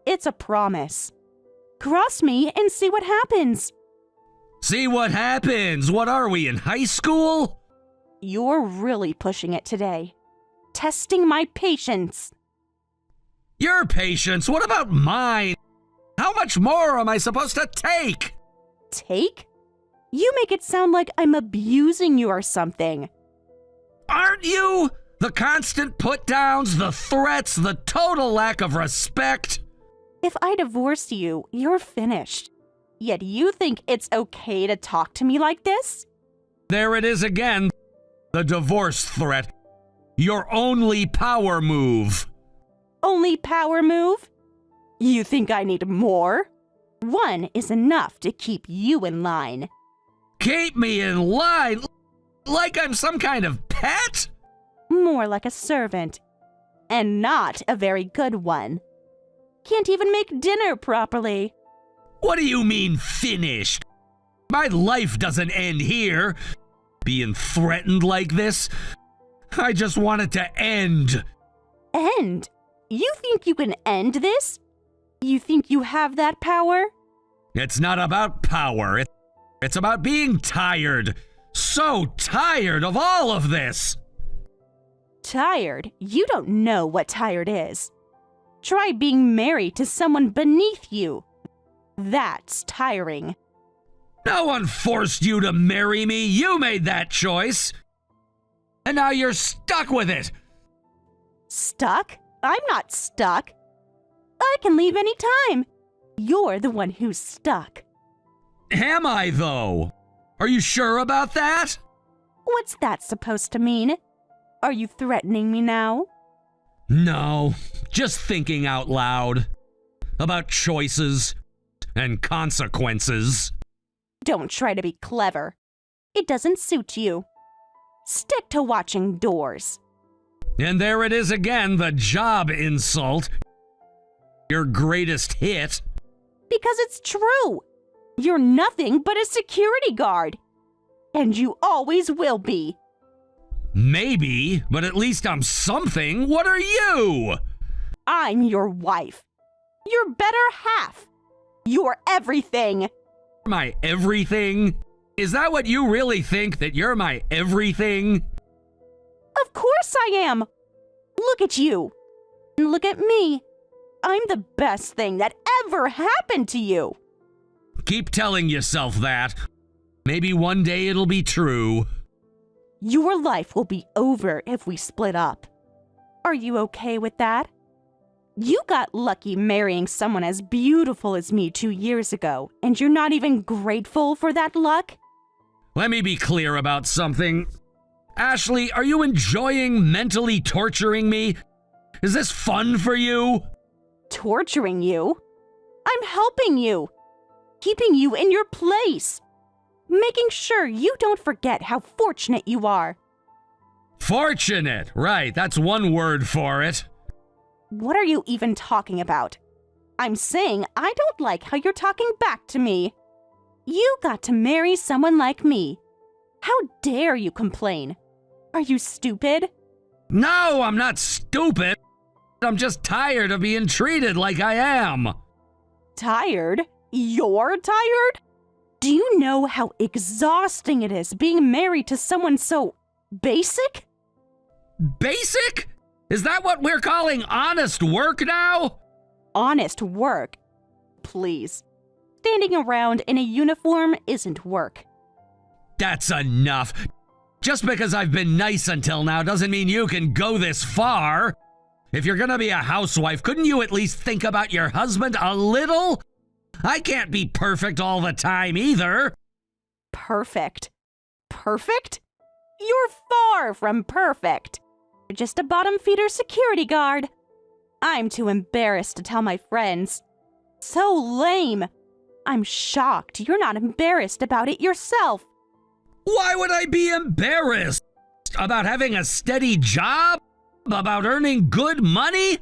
It's a promise. Cross me and see what happens. See what happens. What are we, in high school? You're really pushing it today. Testing my patience. Your patience? What about mine? How much more am I supposed to take? Take? You make it sound like I'm abusing you or something. Aren't you? The constant put-downs, the threats, the total lack of respect. If I divorce you, you're finished. Yet you think it's okay to talk to me like this? There it is again. The divorce threat. Your only power move. Only power move? You think I need more? One is enough to keep you in line. Keep me in line? Like I'm some kind of pet? More like a servant. And not a very good one. Can't even make dinner properly. What do you mean, finished? My life doesn't end here. Being threatened like this, I just want it to end. End? You think you can end this? You think you have that power? It's not about power. It's about being tired. So tired of all of this. Tired? You don't know what tired is. Try being married to someone beneath you. That's tiring. No one forced you to marry me. You made that choice. And now you're stuck with it. Stuck? I'm not stuck. I can leave any time. You're the one who's stuck. Am I, though? Are you sure about that? What's that supposed to mean? Are you threatening me now? No, just thinking out loud. About choices and consequences. Don't try to be clever. It doesn't suit you. Stick to watching doors. And there it is again, the job insult. Your greatest hit. Because it's true. You're nothing but a security guard. And you always will be. Maybe, but at least I'm something. What are you? I'm your wife. Your better half. You're everything. My everything? Is that what you really think, that you're my everything? Of course I am. Look at you. And look at me. I'm the best thing that ever happened to you. Keep telling yourself that. Maybe one day it'll be true. Your life will be over if we split up. Are you okay with that? You got lucky marrying someone as beautiful as me 2 years ago, and you're not even grateful for that luck? Let me be clear about something. Ashley, are you enjoying mentally torturing me? Is this fun for you? Torturing you? I'm helping you. Keeping you in your place. Making sure you don't forget how fortunate you are. Fortunate, right, that's one word for it. What are you even talking about? I'm saying I don't like how you're talking back to me. You got to marry someone like me. How dare you complain? Are you stupid? No, I'm not stupid. I'm just tired of being treated like I am. Tired? You're tired? Do you know how exhausting it is being married to someone so basic? Basic? Is that what we're calling honest work now? Honest work? Please. Standing around in a uniform isn't work. That's enough. Just because I've been nice until now doesn't mean you can go this far. If you're gonna be a housewife, couldn't you at least think about your husband a little? I can't be perfect all the time either. Perfect? Perfect? You're far from perfect. You're just a bottom feeder security guard. I'm too embarrassed to tell my friends. So lame. I'm shocked you're not embarrassed about it yourself. Why would I be embarrassed? About having a steady job? About earning good money?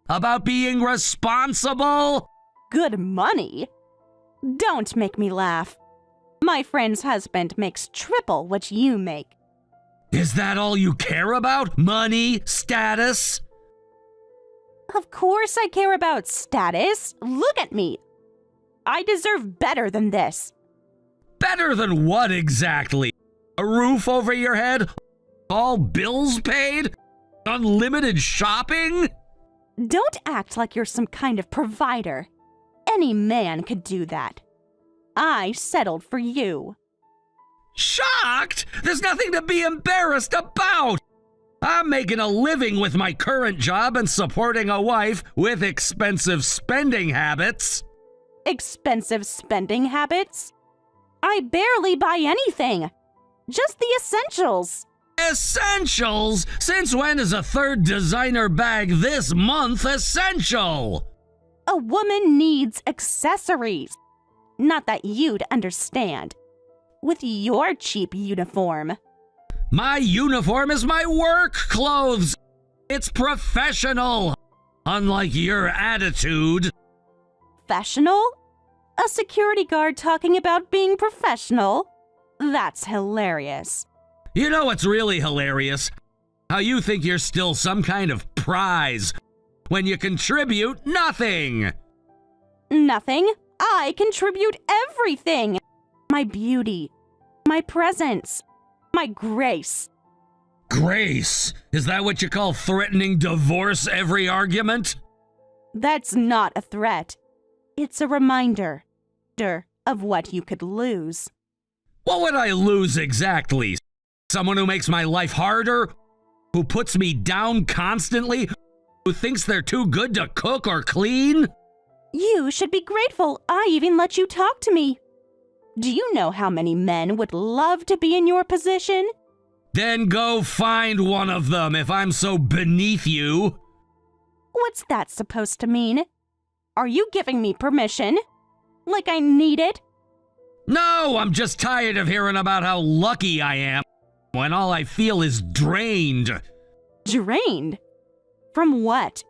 About being responsible? Good money? Don't make me laugh. My friend's husband makes triple what you make. Is that all you care about? Money? Status? Of course I care about status. Look at me. I deserve better than this. Better than what exactly? A roof over your head? All bills paid? Unlimited shopping? Don't act like you're some kind of provider. Any man could do that. I settled for you. Shocked? There's nothing to be embarrassed about. I'm making a living with my current job and supporting a wife with expensive spending habits. Expensive spending habits? I barely buy anything. Just the essentials. Essentials? Since when is a third designer bag this month essential? A woman needs accessories. Not that you'd understand. With your cheap uniform. My uniform is my work clothes. It's professional. Unlike your attitude. Professional? A security guard talking about being professional? That's hilarious. You know what's really hilarious? How you think you're still some kind of prize when you contribute nothing. Nothing? I contribute everything. My beauty, my presence, my grace. Grace? Is that what you call threatening divorce every argument? That's not a threat. It's a reminder of what you could lose. What would I lose exactly? Someone who makes my life harder? Who puts me down constantly? Who thinks they're too good to cook or clean? You should be grateful I even let you talk to me. Do you know how many men would love to be in your position? Then go find one of them if I'm so beneath you. What's that supposed to mean? Are you giving me permission? Like I need it? No, I'm just tired of hearing about how lucky I am when all I feel is drained. Drained? From what?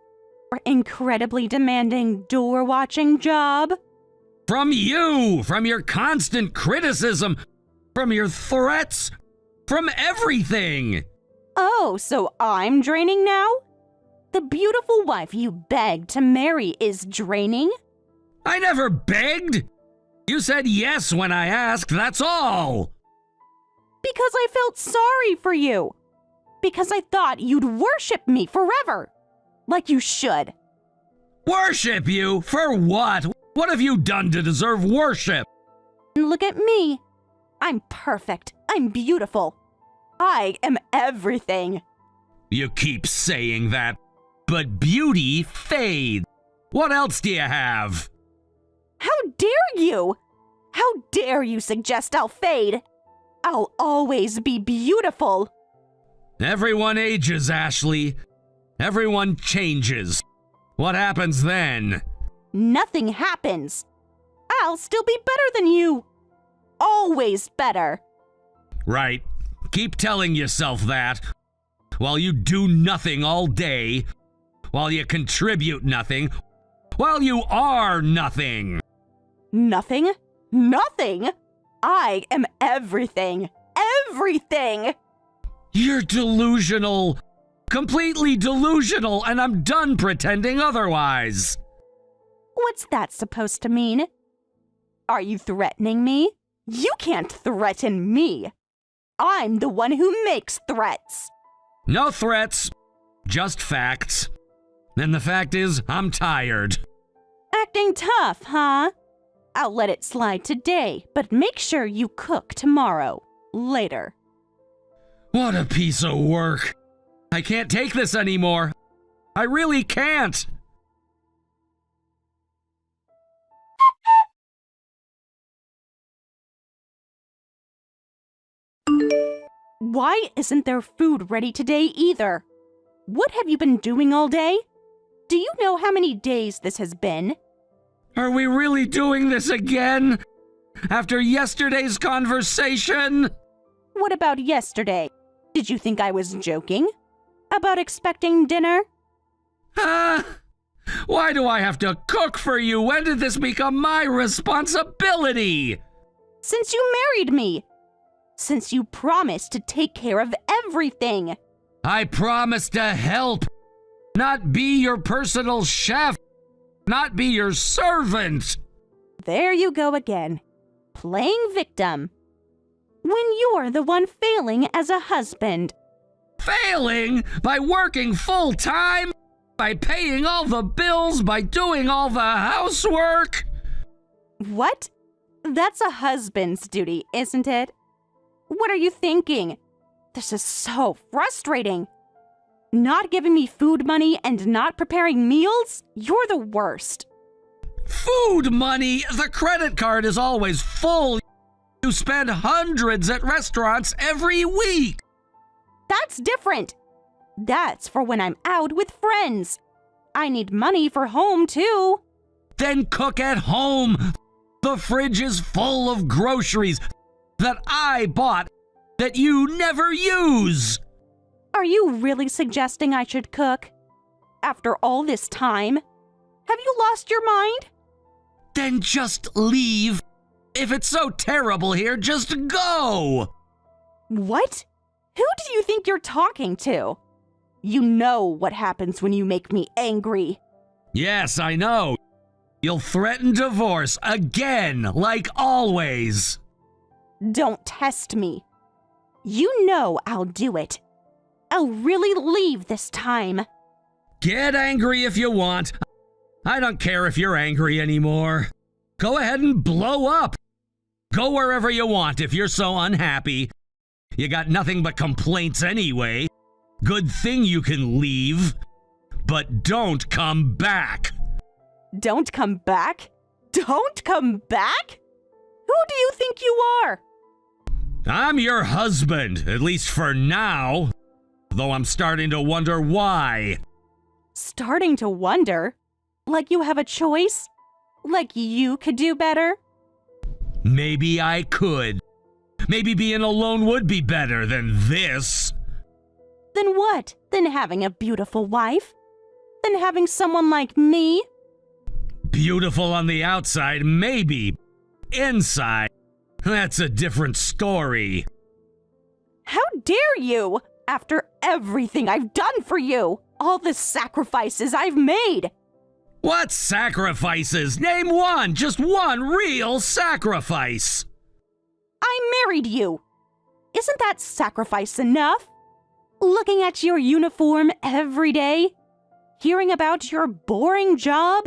Your incredibly demanding door-watching job? From you! From your constant criticism! From your threats! From everything! Oh, so I'm draining now? The beautiful wife you begged to marry is draining? I never begged! You said yes when I asked, that's all! Because I felt sorry for you. Because I thought you'd worship me forever. Like you should. Worship you? For what? What have you done to deserve worship? And look at me. I'm perfect. I'm beautiful. I am everything. You keep saying that, but beauty fades. What else do you have? How dare you? How dare you suggest I'll fade? I'll always be beautiful. Everyone ages, Ashley. Everyone changes. What happens then? Nothing happens. I'll still be better than you. Always better. Right. Keep telling yourself that. While you do nothing all day. While you contribute nothing. While you are nothing. Nothing? Nothing? I am everything. Everything! You're delusional. Completely delusional, and I'm done pretending otherwise. What's that supposed to mean? Are you threatening me? You can't threaten me. I'm the one who makes threats. No threats, just facts. And the fact is, I'm tired. Acting tough, huh? I'll let it slide today, but make sure you cook tomorrow. Later. What a piece of work. I can't take this anymore. I really can't. Why isn't there food ready today either? What have you been doing all day? Do you know how many days this has been? Are we really doing this again? After yesterday's conversation? What about yesterday? Did you think I was joking? About expecting dinner? Why do I have to cook for you? When did this become my responsibility? Since you married me. Since you promised to take care of everything. I promised to help, not be your personal chef, not be your servant. There you go again, playing victim. When you're the one failing as a husband. Failing? By working full time? By paying all the bills? By doing all the housework? What? That's a husband's duty, isn't it? What are you thinking? This is so frustrating. Not giving me food money and not preparing meals? You're the worst. Food money? The credit card is always full. You spend hundreds at restaurants every week. That's different. That's for when I'm out with friends. I need money for home, too. Then cook at home. The fridge is full of groceries that I bought that you never use. Are you really suggesting I should cook? After all this time? Have you lost your mind? Then just leave. If it's so terrible here, just go. What? Who do you think you're talking to? You know what happens when you make me angry. Yes, I know. You'll threaten divorce again, like always. Don't test me. You know I'll do it. I'll really leave this time. Get angry if you want. I don't care if you're angry anymore. Go ahead and blow up. Go wherever you want if you're so unhappy. You got nothing but complaints anyway. Good thing you can leave. But don't come back. Don't come back? Don't come back? Who do you think you are? I'm your husband, at least for now. Though I'm starting to wonder why. Starting to wonder? Like you have a choice? Like you could do better? Maybe I could. Maybe being alone would be better than this. Then what? Than having a beautiful wife? Than having someone like me? Beautiful on the outside, maybe. Inside, that's a different story. How dare you? After everything I've done for you, all the sacrifices I've made. What sacrifices? Name one, just one real sacrifice. I married you. Isn't that sacrifice enough? Looking at your uniform every day? Hearing about your boring job?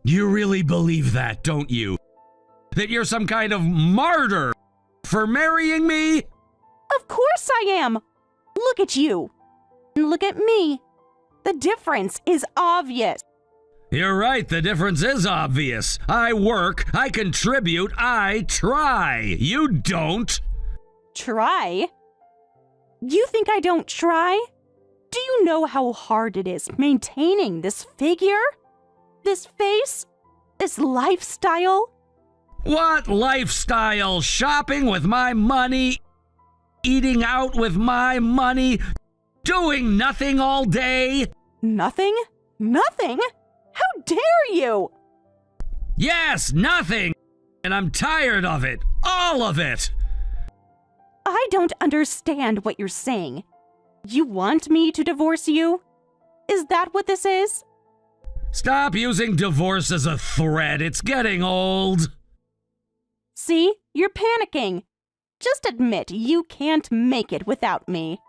You really believe that, don't you? That you're some kind of martyr for marrying me? Of course I am. Look at you. And look at me. The difference is obvious. You're right, the difference is obvious. I work, I contribute, I try. You don't. Try? You think I don't try? Do you know how hard it is maintaining this figure? This face? This lifestyle? What lifestyle? Shopping with my money? Eating out with my money? Doing nothing all day? Nothing? Nothing? How dare you? Yes, nothing! And I'm tired of it. All of it! I don't understand what you're saying. You want me to divorce you? Is that what this is? Stop using divorce as a threat. It's getting old. See? You're panicking. Just admit you can't make it without me.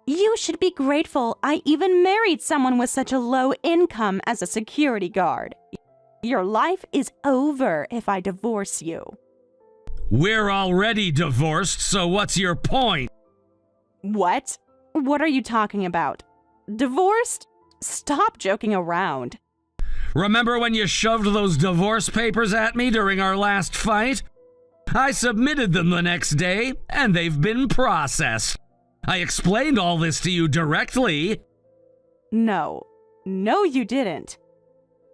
You should be grateful I even married someone with such a low income as a security guard. Your life is over if I divorce you. We're already divorced, so what's your point? What? What are you talking about? Divorced? Stop joking around. Remember when you shoved those divorce papers at me during our last fight? I submitted them the next day, and they've been processed. I explained all this to you directly. No. No, you didn't.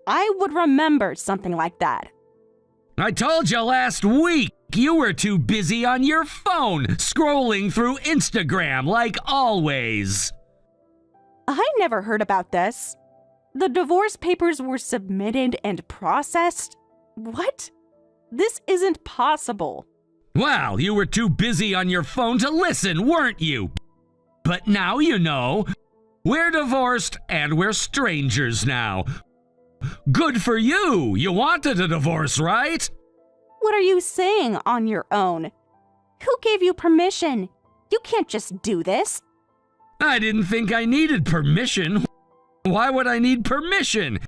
I would remember something like that. I told you last week you were too busy on your phone, scrolling through Instagram like always. I never heard about this. The divorce papers were submitted and processed? What? This isn't possible. Well, you were too busy on your phone to listen, weren't you? But now you know. We're divorced and we're strangers now. Good for you. You wanted a divorce, right? What are you saying on your own? Who gave you permission? You can't just do this. I didn't think I needed permission. Why would I need permission?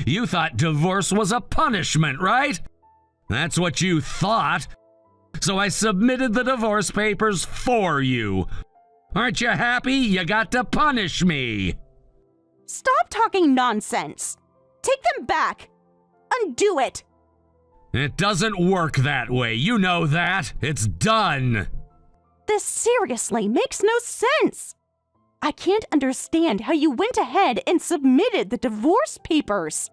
You thought divorce was a punishment, right? That's what you thought. So I submitted the divorce papers for you. Aren't you happy you got to punish me? Stop talking nonsense. Take them back. Undo it. It doesn't work that way. You know that. It's done. This seriously makes no sense. I can't understand how you went ahead and submitted the divorce papers.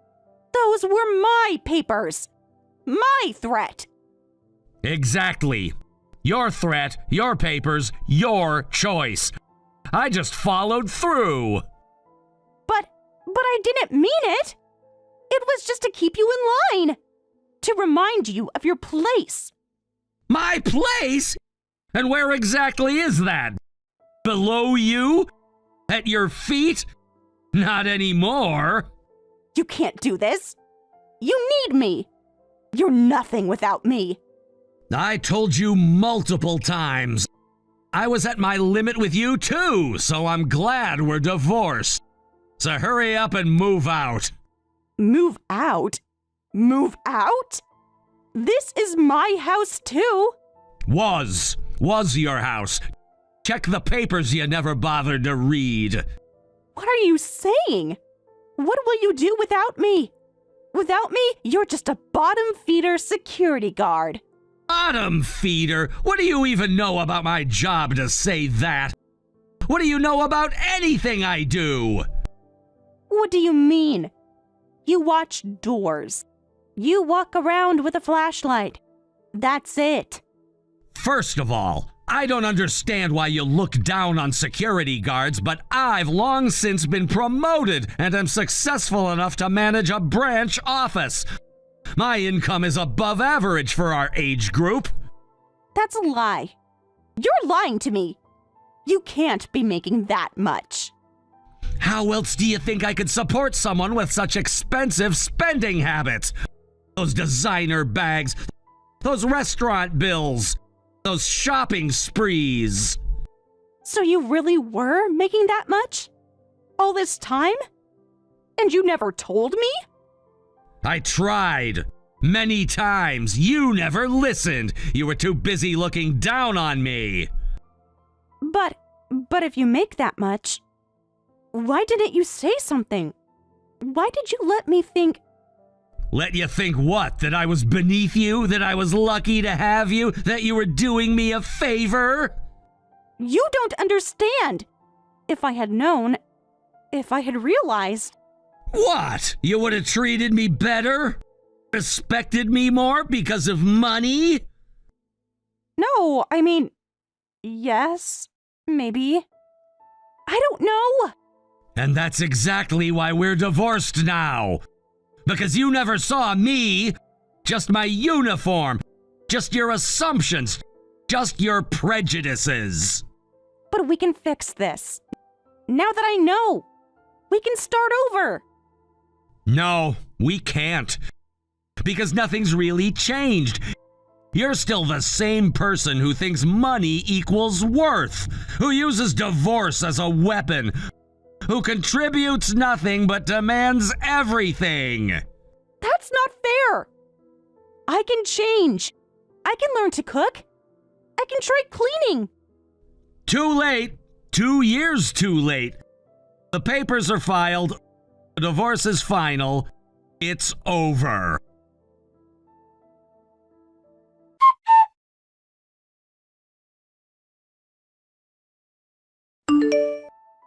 Those were my papers. My threat. Exactly. Your threat, your papers, your choice. I just followed through. But I didn't mean it. It was just to keep you in line. To remind you of your place. My place? And where exactly is that? Below you? At your feet? Not anymore. You can't do this. You need me. You're nothing without me. I told you multiple times. I was at my limit with you too, so I'm glad we're divorced. So hurry up and move out. Move out? Move out? This is my house too. Was your house. Check the papers you never bothered to read. What are you saying? What will you do without me? Without me, you're just a bottom feeder security guard. Bottom feeder? What do you even know about my job to say that? What do you know about anything I do? What do you mean? You watch doors. You walk around with a flashlight. That's it. First of all, I don't understand why you look down on security guards, but I've long since been promoted and am successful enough to manage a branch office. My income is above average for our age group. That's a lie. You're lying to me. You can't be making that much. How else do you think I could support someone with such expensive spending habits? Those designer bags, those restaurant bills, those shopping sprees. So you really were making that much? All this time? And you never told me? I tried. Many times. You never listened. You were too busy looking down on me. But if you make that much, why didn't you say something? Why did you let me think? Let you think what? That I was beneath you? That I was lucky to have you? That you were doing me a favor? You don't understand. If I had known, if I had realized. What? You would have treated me better? Respected me more because of money? No, I mean, yes, maybe. I don't know. And that's exactly why we're divorced now. Because you never saw me. Just my uniform. Just your assumptions. Just your prejudices. But we can fix this. Now that I know, we can start over. No, we can't. Because nothing's really changed. You're still the same person who thinks money equals worth, who uses divorce as a weapon, who contributes nothing but demands everything. That's not fair. I can change. I can learn to cook. I can try cleaning. Too late. 2 years too late. The papers are filed. The divorce is final. It's over.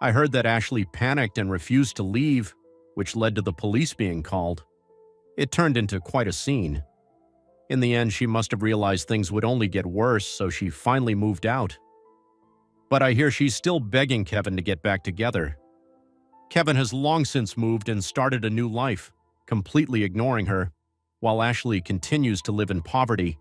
I heard that Ashley panicked and refused to leave, which led to the police being called. It turned into quite a scene. In the end, she must have realized things would only get worse, so she finally moved out. But I hear she's still begging Kevin to get back together. Kevin has long since moved and started a new life, completely ignoring her, while Ashley continues to live in poverty